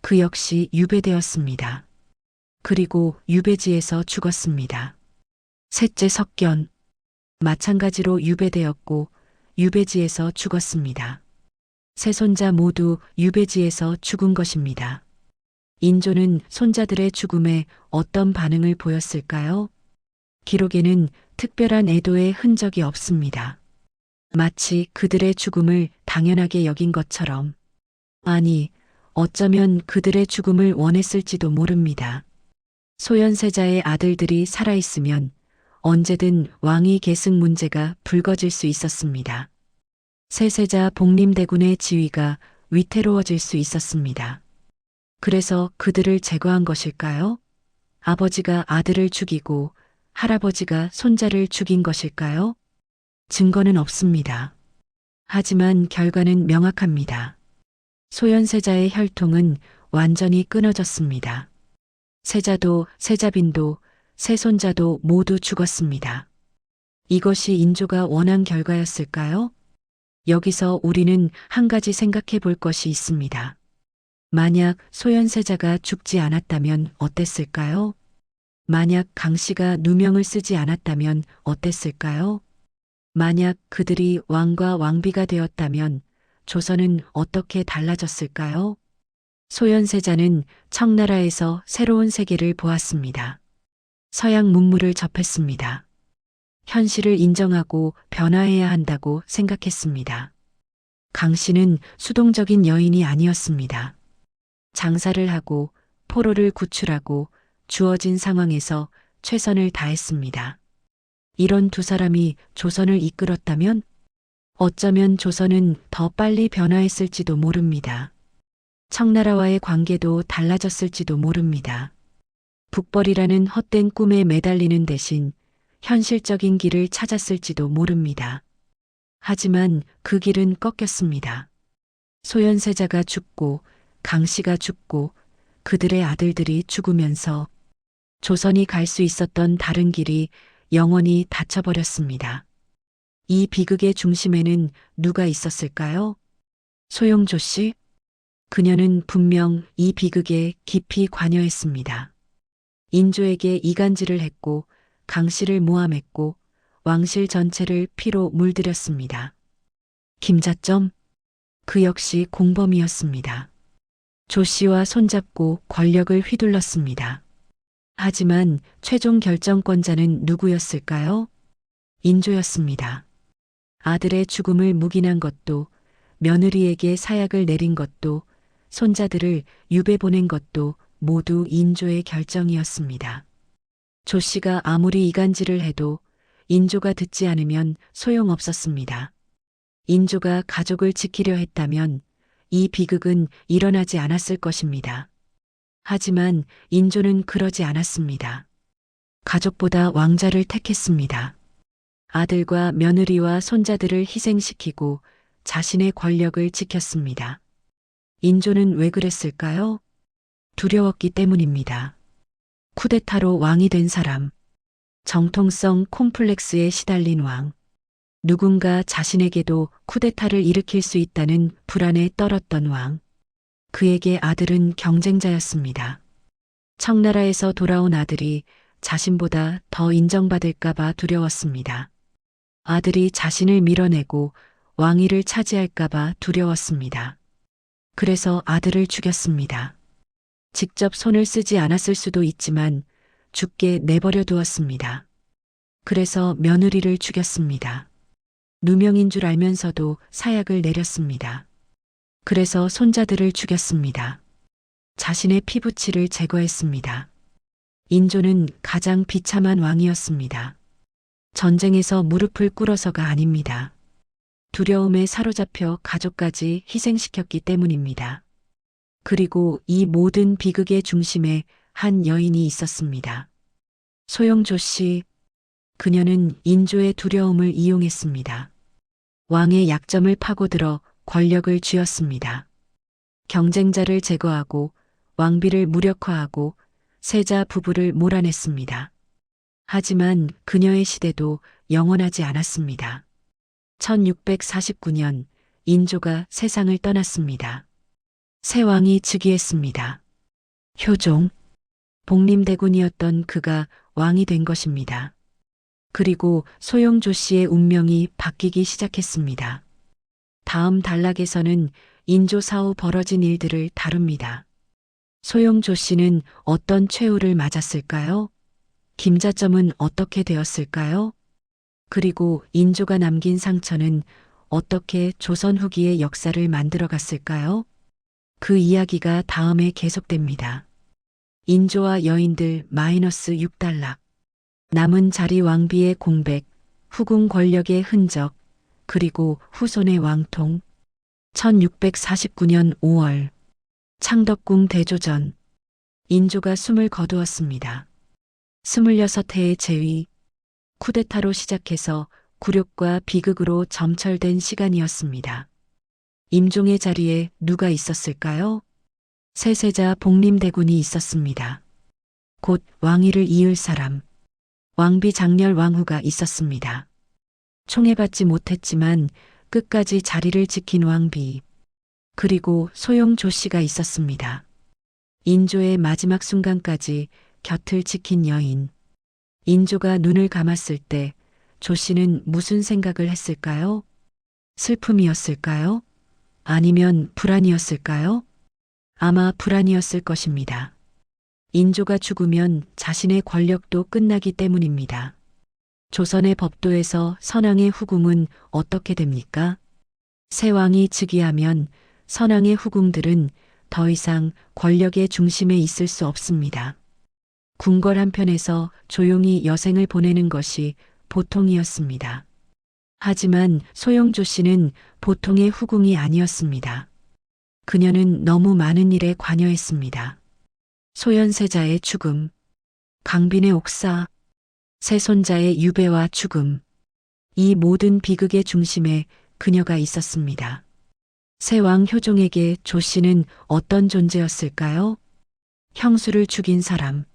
그 역시 유배되었습니다. 그리고 유배지에서 죽었습니다. 셋째 석견. 마찬가지로 유배되었고 유배지에서 죽었습니다. 세 손자 모두 유배지에서 죽은 것입니다. 인조는 손자들의 죽음에 어떤 반응을 보였을까요? 기록에는 특별한 애도의 흔적이 없습니다. 마치 그들의 죽음을 당연하게 여긴 것처럼. 아니, 어쩌면 그들의 죽음을 원했을지도 모릅니다. 소현세자의 아들들이 살아있으면 언제든 왕위 계승 문제가 불거질 수 있었습니다. 세세자 복림대군의 지위가 위태로워질 수 있었습니다. 그래서 그들을 제거한 것일까요? 아버지가 아들을 죽이고 할아버지가 손자를 죽인 것일까요? 증거는 없습니다. 하지만 결과는 명확합니다. 소현세자의 혈통은 완전히 끊어졌습니다. 세자도 세자빈도 세손자도 모두 죽었습니다. 이것이 인조가 원한 결과였을까요? 여기서 우리는 한 가지 생각해 볼 것이 있습니다. 만약 소현세자가 죽지 않았다면 어땠을까요? 만약 강씨가 누명을 쓰지 않았다면 어땠을까요? 만약 그들이 왕과 왕비가 되었다면 조선은 어떻게 달라졌을까요? 소현세자는 청나라에서 새로운 세계를 보았습니다. 서양 문물을 접했습니다. 현실을 인정하고 변화해야 한다고 생각했습니다. 강씨는 수동적인 여인이 아니었습니다. 장사를 하고 포로를 구출하고 주어진 상황에서 최선을 다했습니다. 이런 두 사람이 조선을 이끌었다면 어쩌면 조선은 더 빨리 변화했을지도 모릅니다. 청나라와의 관계도 달라졌을지도 모릅니다. 북벌이라는 헛된 꿈에 매달리는 대신 현실적인 길을 찾았을지도 모릅니다. 하지만 그 길은 꺾였습니다. 소현세자가 죽고 강씨가 죽고 그들의 아들들이 죽으면서 조선이 갈 수 있었던 다른 길이 영원히 닫혀버렸습니다. 이 비극의 중심에는 누가 있었을까요? 소용조 씨? 그녀는 분명 이 비극에 깊이 관여했습니다. 인조에게 이간질을 했고 강씨를 모함했고 왕실 전체를 피로 물들였습니다. 김자점? 그 역시 공범이었습니다. 조 씨와 손잡고 권력을 휘둘렀습니다. 하지만 최종 결정권자는 누구였을까요? 인조였습니다. 아들의 죽음을 묵인한 것도, 며느리에게 사약을 내린 것도, 손자들을 유배 보낸 것도 모두 인조의 결정이었습니다. 조 씨가 아무리 이간질을 해도 인조가 듣지 않으면 소용없었습니다. 인조가 가족을 지키려 했다면 이 비극은 일어나지 않았을 것입니다. 하지만 인조는 그러지 않았습니다. 가족보다 왕자를 택했습니다. 아들과 며느리와 손자들을 희생시키고 자신의 권력을 지켰습니다. 인조는 왜 그랬을까요? 두려웠기 때문입니다. 쿠데타로 왕이 된 사람, 정통성 콤플렉스에 시달린 왕, 누군가 자신에게도 쿠데타를 일으킬 수 있다는 불안에 떨었던 왕. 그에게 아들은 경쟁자였습니다. 청나라에서 돌아온 아들이 자신보다 더 인정받을까봐 두려웠습니다. 아들이 자신을 밀어내고 왕위를 차지할까봐 두려웠습니다. 그래서 아들을 죽였습니다. 직접 손을 쓰지 않았을 수도 있지만 죽게 내버려 두었습니다. 그래서 며느리를 죽였습니다. 누명인 줄 알면서도 사약을 내렸습니다. 그래서 손자들을 죽였습니다. 자신의 피부치를 제거했습니다. 인조는 가장 비참한 왕이었습니다. 전쟁에서 무릎을 꿇어서가 아닙니다. 두려움에 사로잡혀 가족까지 희생시켰기 때문입니다. 그리고 이 모든 비극의 중심에 한 여인이 있었습니다. 소용조 씨, 그녀는 인조의 두려움을 이용했습니다. 왕의 약점을 파고들어 권력을 쥐었습니다. 경쟁자를 제거하고 왕비를 무력화하고 세자 부부를 몰아냈습니다. 하지만 그녀의 시대도 영원하지 않았습니다. 1649년 인조가 세상을 떠났습니다. 새 왕이 즉위했습니다. 효종, 복림대군이었던 그가 왕이 된 것입니다. 그리고 소용조 씨의 운명이 바뀌기 시작했습니다. 다음 단락에서는 인조 사후 벌어진 일들을 다룹니다. 소용조 씨는 어떤 최후를 맞았을까요? 김자점은 어떻게 되었을까요? 그리고 인조가 남긴 상처는 어떻게 조선 후기의 역사를 만들어 갔을까요? 그 이야기가 다음에 계속됩니다. 인조와 여인들 -6단락. 남은 자리 왕비의 공백, 후궁 권력의 흔적, 그리고 후손의 왕통. 1649년 5월. 창덕궁 대조전. 인조가 숨을 거두었습니다. 26해의 재위. 쿠데타로 시작해서 굴욕과 비극으로 점철된 시간이었습니다. 임종의 자리에 누가 있었을까요? 세세자 복림대군이 있었습니다. 곧 왕위를 이을 사람, 왕비 장렬 왕후가 있었습니다. 총애받지 못했지만 끝까지 자리를 지킨 왕비, 그리고 소용조 씨가 있었습니다. 인조의 마지막 순간까지 곁을 지킨 여인. 인조가 눈을 감았을 때 조 씨는 무슨 생각을 했을까요? 슬픔이었을까요? 아니면 불안이었을까요? 아마 불안이었을 것입니다. 인조가 죽으면 자신의 권력도 끝나기 때문입니다. 조선의 법도에서 선왕의 후궁은 어떻게 됩니까? 새 왕이 즉위하면 선왕의 후궁들은 더 이상 권력의 중심에 있을 수 없습니다. 궁궐 한편에서 조용히 여생을 보내는 것이 보통이었습니다. 하지만 소용조 씨는 보통의 후궁이 아니었습니다. 그녀는 너무 많은 일에 관여했습니다. 소현세자의 죽음, 강빈의 옥사, 세손자의 유배와 죽음. 이 모든 비극의 중심에 그녀가 있었습니다. 새왕 효종에게 조 씨는 어떤 존재였을까요? 형수를 죽인 사람,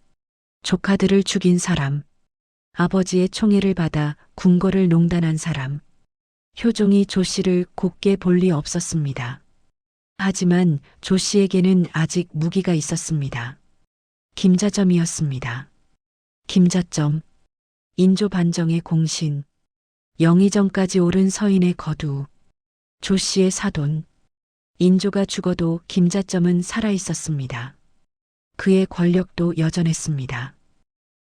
조카들을 죽인 사람, 아버지의 총애를 받아 궁궐을 농단한 사람. 효종이 조 씨를 곱게 볼 리 없었습니다. 하지만 조 씨에게는 아직 무기가 있었습니다. 김자점이었습니다. 김자점, 인조 반정의 공신, 영의정까지 오른 서인의 거두, 조 씨의 사돈. 인조가 죽어도 김자점은 살아 있었습니다. 그의 권력도 여전했습니다.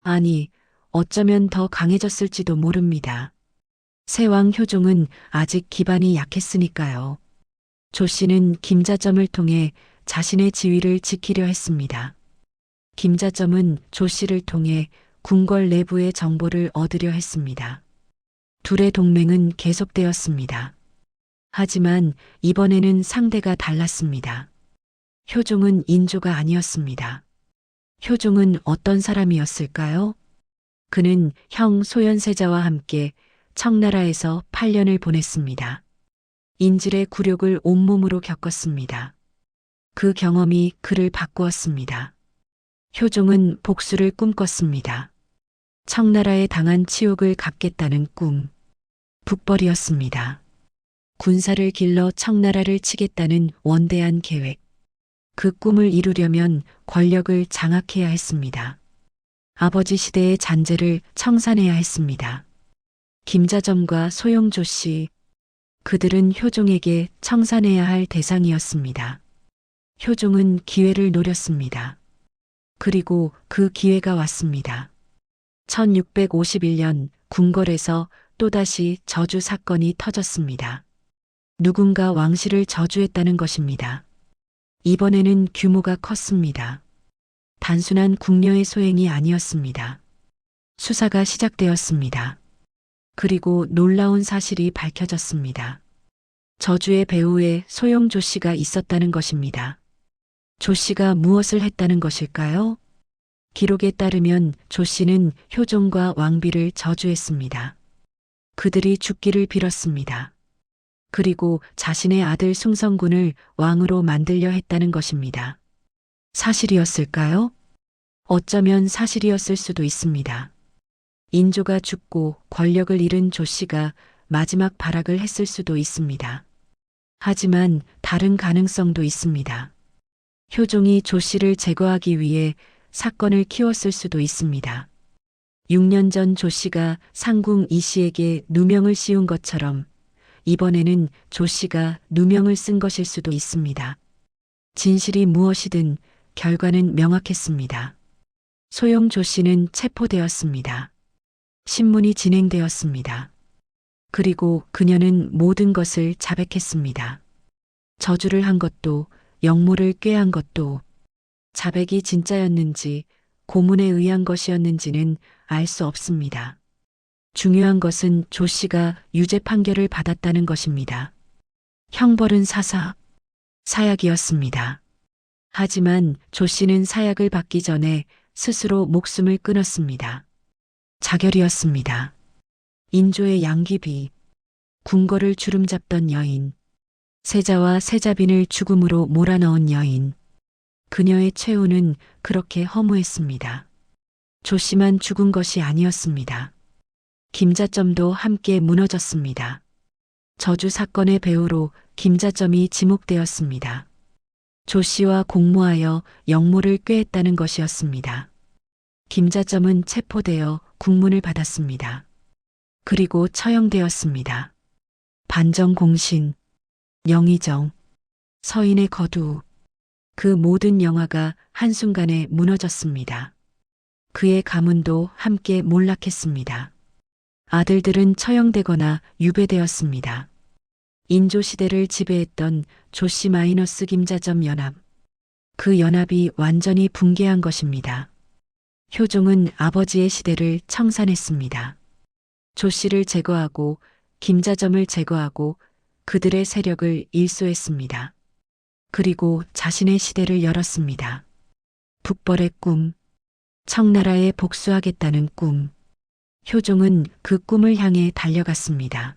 아니, 어쩌면 더 강해졌을지도 모릅니다. 새왕 효종은 아직 기반이 약했으니까요. 조 씨는 김자점을 통해 자신의 지위를 지키려 했습니다. 김자점은 조 씨를 통해 궁궐 내부의 정보를 얻으려 했습니다. 둘의 동맹은 계속되었습니다. 하지만 이번에는 상대가 달랐습니다. 효종은 인조가 아니었습니다. 효종은 어떤 사람이었을까요? 그는 형 소현세자와 함께 청나라에서 8년을 보냈습니다. 인질의 굴욕을 온몸으로 겪었습니다. 그 경험이 그를 바꾸었습니다. 효종은 복수를 꿈꿨습니다. 청나라에 당한 치욕을 갚겠다는 꿈. 북벌이었습니다. 군사를 길러 청나라를 치겠다는 원대한 계획. 그 꿈을 이루려면 권력을 장악해야 했습니다. 아버지 시대의 잔재를 청산해야 했습니다. 김자점과 소용조 씨, 그들은 효종에게 청산해야 할 대상이었습니다. 효종은 기회를 노렸습니다. 그리고 그 기회가 왔습니다. 1651년 궁궐에서 또다시 저주 사건이 터졌습니다. 누군가 왕실을 저주했다는 것입니다. 이번에는 규모가 컸습니다. 단순한 궁녀의 소행이 아니었습니다. 수사가 시작되었습니다. 그리고 놀라운 사실이 밝혀졌습니다. 저주의 배후에 소용조 씨가 있었다는 것입니다. 조 씨가 무엇을 했다는 것일까요? 기록에 따르면 조 씨는 효종과 왕비를 저주했습니다. 그들이 죽기를 빌었습니다. 그리고 자신의 아들 숭성군을 왕으로 만들려 했다는 것입니다. 사실이었을까요? 어쩌면 사실이었을 수도 있습니다. 인조가 죽고 권력을 잃은 조 씨가 마지막 발악을 했을 수도 있습니다. 하지만 다른 가능성도 있습니다. 효종이 조 씨를 제거하기 위해 사건을 키웠을 수도 있습니다. 6년 전 조 씨가 상궁 이 씨에게 누명을 씌운 것처럼 이번에는 조 씨가 누명을 쓴 것일 수도 있습니다. 진실이 무엇이든 결과는 명확했습니다. 소영 조 씨는 체포되었습니다. 신문이 진행되었습니다. 그리고 그녀는 모든 것을 자백했습니다. 저주를 한 것도, 영모를 꾀한 것도, 자백이 진짜였는지 고문에 의한 것이었는지는 알 수 없습니다. 중요한 것은 조 씨가 유죄 판결을 받았다는 것입니다. 형벌은 사약이었습니다. 하지만 조 씨는 사약을 받기 전에 스스로 목숨을 끊었습니다. 자결이었습니다. 인조의 양귀비, 궁궐을 주름잡던 여인, 세자와 세자빈을 죽음으로 몰아넣은 여인. 그녀의 최후는 그렇게 허무했습니다. 조 씨만 죽은 것이 아니었습니다. 김자점도 함께 무너졌습니다. 저주 사건의 배우로 김자점이 지목되었습니다. 조 씨와 공모하여 영모를 꾀했다는 것이었습니다. 김자점은 체포되어 국문을 받았습니다. 그리고 처형되었습니다. 반정공신, 영의정, 서인의 거두, 그 모든 영화가 한순간에 무너졌습니다. 그의 가문도 함께 몰락했습니다. 아들들은 처형되거나 유배되었습니다. 인조 시대를 지배했던 조씨 마이너스 김자점 연합. 그 연합이 완전히 붕괴한 것입니다. 효종은 아버지의 시대를 청산했습니다. 조씨를 제거하고 김자점을 제거하고 그들의 세력을 일소했습니다. 그리고 자신의 시대를 열었습니다. 북벌의 꿈, 청나라에 복수하겠다는 꿈. 효종은 그 꿈을 향해 달려갔습니다.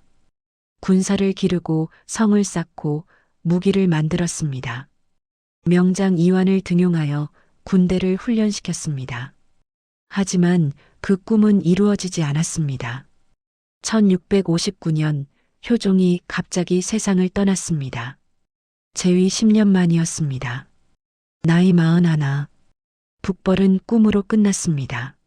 군사를 기르고 성을 쌓고 무기를 만들었습니다. 명장 이완을 등용하여 군대를 훈련시켰습니다. 하지만 그 꿈은 이루어지지 않았습니다. 1659년 효종이 갑자기 세상을 떠났습니다. 재위 10년 만이었습니다. 나이 41. 북벌은 꿈으로 끝났습니다.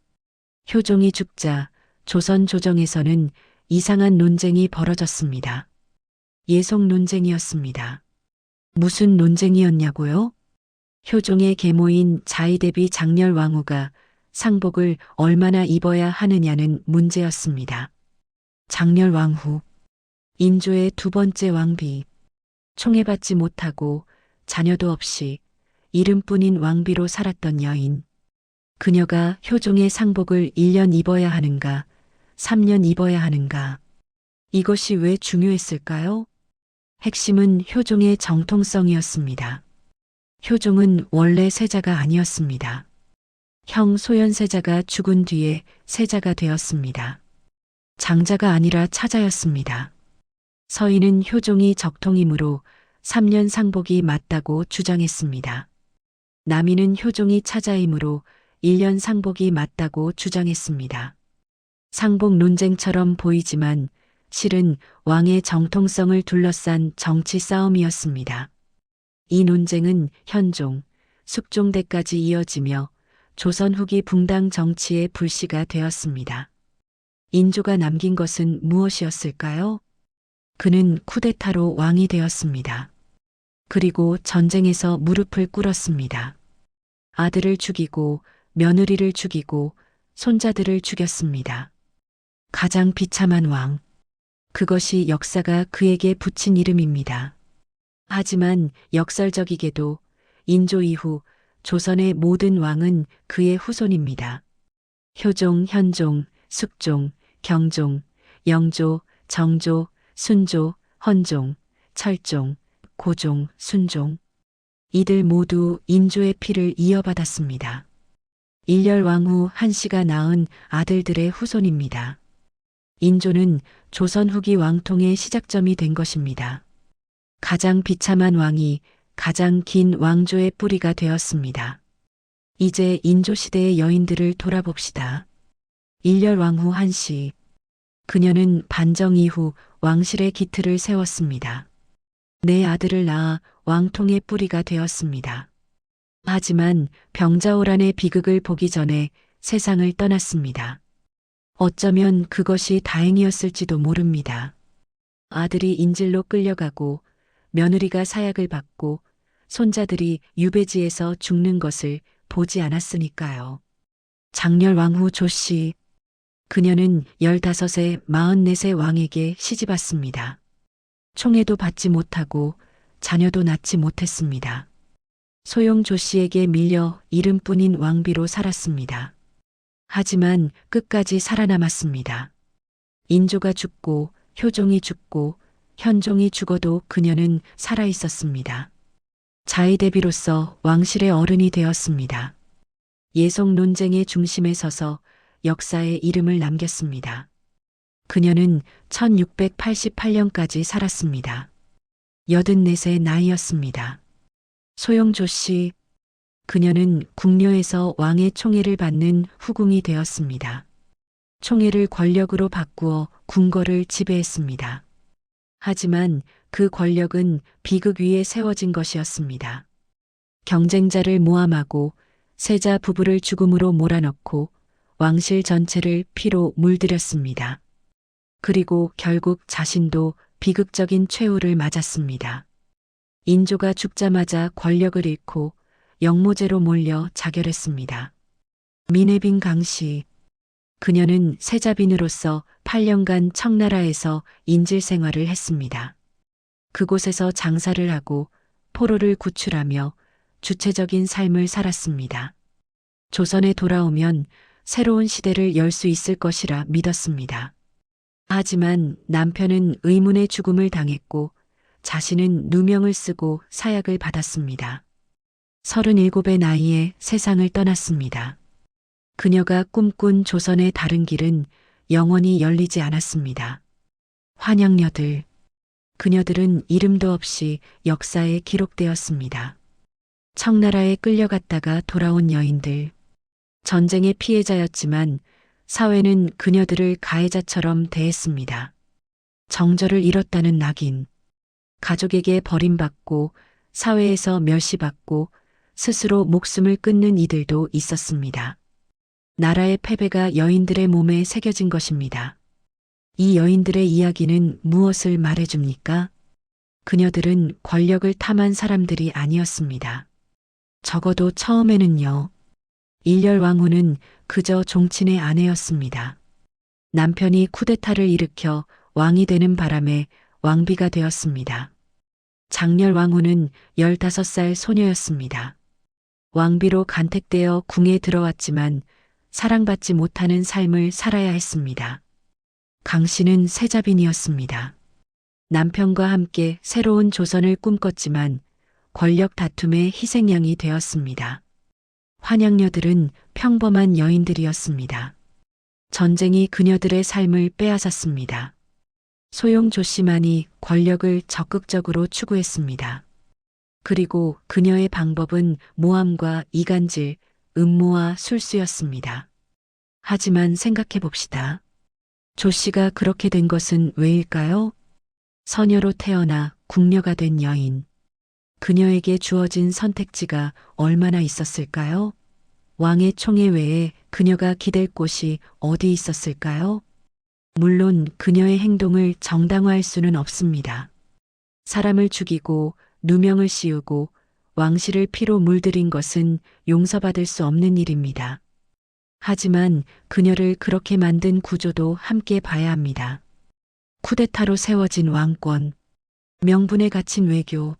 효종이 죽자 조선 조정에서는 이상한 논쟁이 벌어졌습니다. 예속 논쟁이었습니다. 무슨 논쟁이었냐고요? 효종의 계모인 자의대비 장렬왕후가 상복을 얼마나 입어야 하느냐는 문제였습니다. 장렬왕후, 인조의 두 번째 왕비, 총애받지 못하고 자녀도 없이 이름뿐인 왕비로 살았던 여인. 그녀가 효종의 상복을 1년 입어야 하는가, 3년 입어야 하는가. 이것이 왜 중요했을까요? 핵심은 효종의 정통성이었습니다. 효종은 원래 세자가 아니었습니다. 형 소현세자가 죽은 뒤에 세자가 되었습니다. 장자가 아니라 차자였습니다. 서인은 효종이 적통이므로 3년 상복이 맞다고 주장했습니다. 남인은 효종이 차자이므로 1년 상복이 맞다고 주장했습니다. 상복 논쟁처럼 보이지만 실은 왕의 정통성을 둘러싼 정치 싸움이었습니다. 이 논쟁은 현종, 숙종대까지 이어지며 조선 후기 붕당 정치의 불씨가 되었습니다. 인조가 남긴 것은 무엇이었을까요? 그는 쿠데타로 왕이 되었습니다. 그리고 전쟁에서 무릎을 꿇었습니다. 아들을 죽이고 며느리를 죽이고 손자들을 죽였습니다. 가장 비참한 왕. 그것이 역사가 그에게 붙인 이름입니다. 하지만 역설적이게도 인조 이후 조선의 모든 왕은 그의 후손입니다. 효종, 현종, 숙종, 경종, 영조, 정조, 순조, 헌종, 철종, 고종, 순종. 이들 모두 인조의 피를 이어받았습니다. 일렬왕후 한씨가 낳은 아들들의 후손입니다. 인조는 조선 후기 왕통의 시작점이 된 것입니다. 가장 비참한 왕이 가장 긴 왕조의 뿌리가 되었습니다. 이제 인조 시대의 여인들을 돌아봅시다. 일렬왕후 한씨. 그녀는 반정 이후 왕실의 기틀을 세웠습니다. 네 아들을 낳아 왕통의 뿌리가 되었습니다. 하지만 병자호란의 비극을 보기 전에 세상을 떠났습니다. 어쩌면 그것이 다행이었을지도 모릅니다. 아들이 인질로 끌려가고 며느리가 사약을 받고 손자들이 유배지에서 죽는 것을 보지 않았으니까요. 장렬 왕후 조씨, 그녀는 15세, 44세 왕에게 시집왔습니다. 총애도 받지 못하고 자녀도 낳지 못했습니다. 소용 조씨에게 밀려 이름뿐인 왕비로 살았습니다. 하지만 끝까지 살아남았습니다. 인조가 죽고 효종이 죽고 현종이 죽어도 그녀는 살아 있었습니다. 자의대비로서 왕실의 어른이 되었습니다. 예속 논쟁의 중심에 서서 역사에 이름을 남겼습니다. 그녀는 1688년까지 살았습니다. 84세 나이였습니다. 소영조 씨, 그녀는 궁녀에서 왕의 총애를 받는 후궁이 되었습니다. 총애를 권력으로 바꾸어 궁궐을 지배했습니다. 하지만 그 권력은 비극 위에 세워진 것이었습니다. 경쟁자를 모함하고 세자 부부를 죽음으로 몰아넣고 왕실 전체를 피로 물들였습니다. 그리고 결국 자신도 비극적인 최후를 맞았습니다. 인조가 죽자마자 권력을 잃고 영모제로 몰려 자결했습니다. 민해빈 강씨, 그녀는 세자빈으로서 8년간 청나라에서 인질 생활을 했습니다. 그곳에서 장사를 하고 포로를 구출하며 주체적인 삶을 살았습니다. 조선에 돌아오면 새로운 시대를 열 수 있을 것이라 믿었습니다. 하지만 남편은 의문의 죽음을 당했고 자신은 누명을 쓰고 사약을 받았습니다. 37의 나이에 세상을 떠났습니다. 그녀가 꿈꾼 조선의 다른 길은 영원히 열리지 않았습니다. 환양녀들, 그녀들은 이름도 없이 역사에 기록되었습니다. 청나라에 끌려갔다가 돌아온 여인들, 전쟁의 피해자였지만 사회는 그녀들을 가해자처럼 대했습니다. 정절을 잃었다는 낙인, 가족에게 버림받고 사회에서 멸시받고 스스로 목숨을 끊는 이들도 있었습니다. 나라의 패배가 여인들의 몸에 새겨진 것입니다. 이 여인들의 이야기는 무엇을 말해줍니까? 그녀들은 권력을 탐한 사람들이 아니었습니다. 적어도 처음에는요. 일렬 왕후는 그저 종친의 아내였습니다. 남편이 쿠데타를 일으켜 왕이 되는 바람에 왕비가 되었습니다. 장렬 왕후는 15살 소녀였습니다. 왕비로 간택되어 궁에 들어왔지만 사랑받지 못하는 삶을 살아야 했습니다. 강 씨는 세자빈이었습니다. 남편과 함께 새로운 조선을 꿈꿨지만 권력 다툼의 희생양이 되었습니다. 환양녀들은 평범한 여인들이었습니다. 전쟁이 그녀들의 삶을 빼앗았습니다. 소용조 씨만이 권력을 적극적으로 추구했습니다. 그리고 그녀의 방법은 모함과 이간질, 음모와 술수였습니다. 하지만 생각해 봅시다. 조 씨가 그렇게 된 것은 왜일까요? 서녀로 태어나 궁녀가 된 여인. 그녀에게 주어진 선택지가 얼마나 있었을까요? 왕의 총애 외에 그녀가 기댈 곳이 어디 있었을까요? 물론 그녀의 행동을 정당화할 수는 없습니다. 사람을 죽이고 누명을 씌우고 왕실을 피로 물들인 것은 용서받을 수 없는 일입니다. 하지만 그녀를 그렇게 만든 구조도 함께 봐야 합니다. 쿠데타로 세워진 왕권, 명분에 갇힌 외교,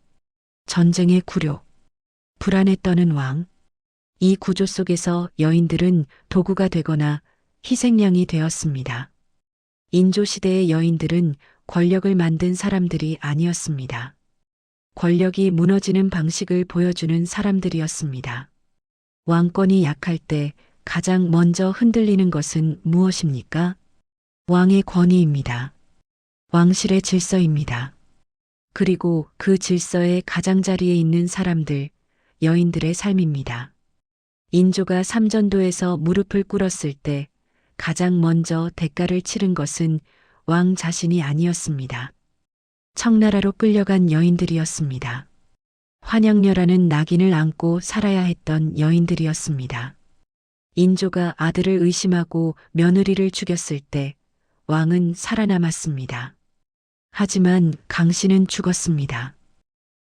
전쟁의 굴욕, 불안에 떠는 왕. 이 구조 속에서 여인들은 도구가 되거나 희생양이 되었습니다. 인조 시대의 여인들은 권력을 만든 사람들이 아니었습니다. 권력이 무너지는 방식을 보여주는 사람들이었습니다. 왕권이 약할 때 가장 먼저 흔들리는 것은 무엇입니까? 왕의 권위입니다. 왕실의 질서입니다. 그리고 그 질서의 가장자리에 있는 사람들, 여인들의 삶입니다. 인조가 삼전도에서 무릎을 꿇었을 때 가장 먼저 대가를 치른 것은 왕 자신이 아니었습니다. 청나라로 끌려간 여인들이었습니다. 환양녀라는 낙인을 안고 살아야 했던 여인들이었습니다. 인조가 아들을 의심하고 며느리를 죽였을 때 왕은 살아남았습니다. 하지만 강씨는 죽었습니다.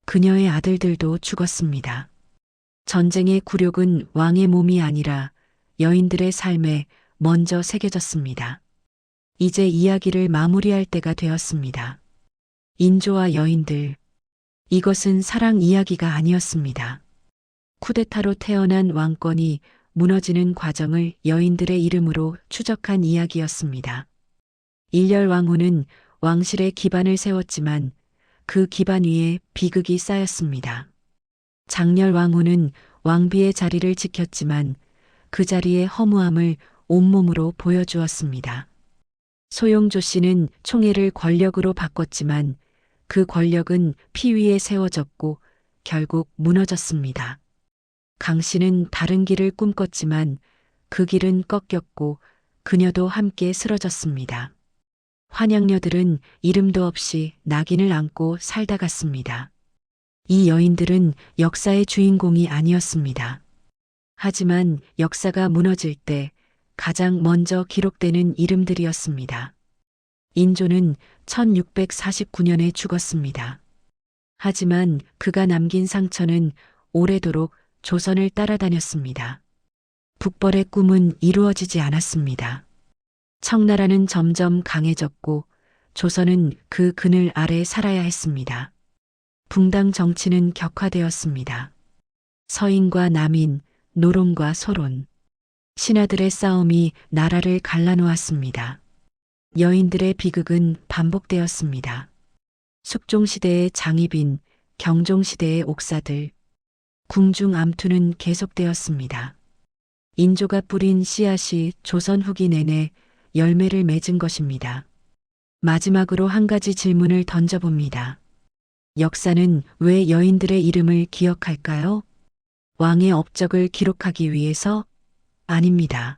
그녀의 아들들도 죽었습니다. 전쟁의 굴욕은 왕의 몸이 아니라 여인들의 삶에 먼저 새겨졌습니다. 이제 이야기를 마무리할 때가 되었습니다. 인조와 여인들. 이것은 사랑 이야기가 아니었습니다. 쿠데타로 태어난 왕권이 무너지는 과정을 여인들의 이름으로 추적한 이야기였습니다. 일렬 왕후는 왕실의 기반을 세웠지만 그 기반 위에 비극이 쌓였습니다. 장렬 왕후는 왕비의 자리를 지켰지만 그 자리의 허무함을 온몸으로 보여주었습니다. 소용조 씨는 총애를 권력으로 바꿨지만 그 권력은 피 위에 세워졌고 결국 무너졌습니다. 강 씨는 다른 길을 꿈꿨지만 그 길은 꺾였고 그녀도 함께 쓰러졌습니다. 환양녀들은 이름도 없이 낙인을 안고 살다 갔습니다. 이 여인들은 역사의 주인공이 아니었습니다. 하지만 역사가 무너질 때 가장 먼저 기록되는 이름들이었습니다. 인조는 1649년에 죽었습니다. 하지만 그가 남긴 상처는 오래도록 조선을 따라다녔습니다. 북벌의 꿈은 이루어지지 않았습니다. 청나라는 점점 강해졌고 조선은 그 그늘 아래 살아야 했습니다. 붕당 정치는 격화되었습니다. 서인과 남인, 노론과 소론. 신하들의 싸움이 나라를 갈라놓았습니다. 여인들의 비극은 반복되었습니다. 숙종시대의 장희빈, 경종시대의 옥사들, 궁중 암투는 계속되었습니다. 인조가 뿌린 씨앗이 조선 후기 내내 열매를 맺은 것입니다. 마지막으로 한 가지 질문을 던져봅니다. 역사는 왜 여인들의 이름을 기억할까요? 왕의 업적을 기록하기 위해서? 아닙니다.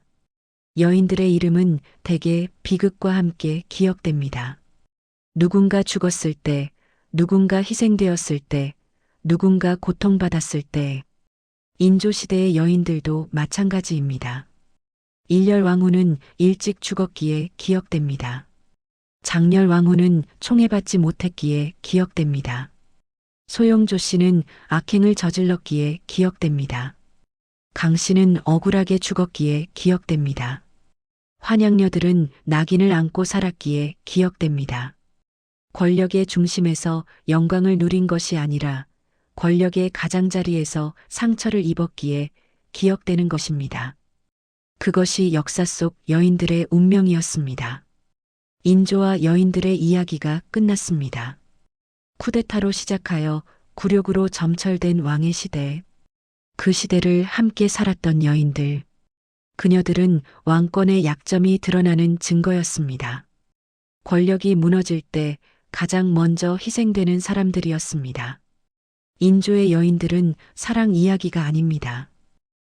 여인들의 이름은 대개 비극과 함께 기억됩니다. 누군가 죽었을 때, 누군가 희생되었을 때, 누군가 고통받았을 때, 인조시대의 여인들도 마찬가지입니다. 일렬 왕후는 일찍 죽었기에 기억됩니다. 장렬 왕후는 총애받지 못했기에 기억됩니다. 소용조 씨는 악행을 저질렀기에 기억됩니다. 강 씨는 억울하게 죽었기에 기억됩니다. 환양녀들은 낙인을 안고 살았기에 기억됩니다. 권력의 중심에서 영광을 누린 것이 아니라 권력의 가장자리에서 상처를 입었기에 기억되는 것입니다. 그것이 역사 속 여인들의 운명이었습니다. 인조와 여인들의 이야기가 끝났습니다. 쿠데타로 시작하여 굴욕으로 점철된 왕의 시대. 그 시대를 함께 살았던 여인들. 그녀들은 왕권의 약점이 드러나는 증거였습니다. 권력이 무너질 때 가장 먼저 희생되는 사람들이었습니다. 인조의 여인들은 사랑 이야기가 아닙니다.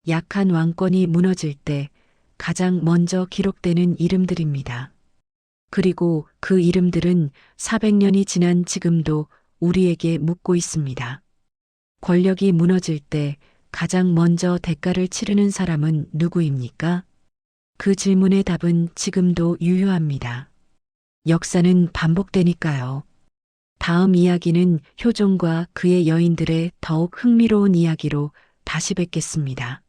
약한 왕권이 무너질 때 가장 먼저 기록되는 이름들입니다. 그리고 그 이름들은 400년이 지난 지금도 우리에게 묻고 있습니다. 권력이 무너질 때 가장 먼저 대가를 치르는 사람은 누구입니까? 그 질문의 답은 지금도 유효합니다. 역사는 반복되니까요. 다음 이야기는 효종과 그의 여인들의 더욱 흥미로운 이야기로 다시 뵙겠습니다.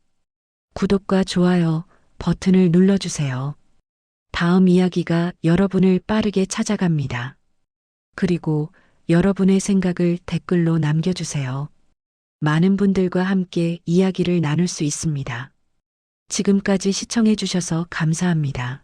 구독과 좋아요 버튼을 눌러주세요. 다음 이야기가 여러분을 빠르게 찾아갑니다. 그리고 여러분의 생각을 댓글로 남겨주세요. 많은 분들과 함께 이야기를 나눌 수 있습니다. 지금까지 시청해 주셔서 감사합니다.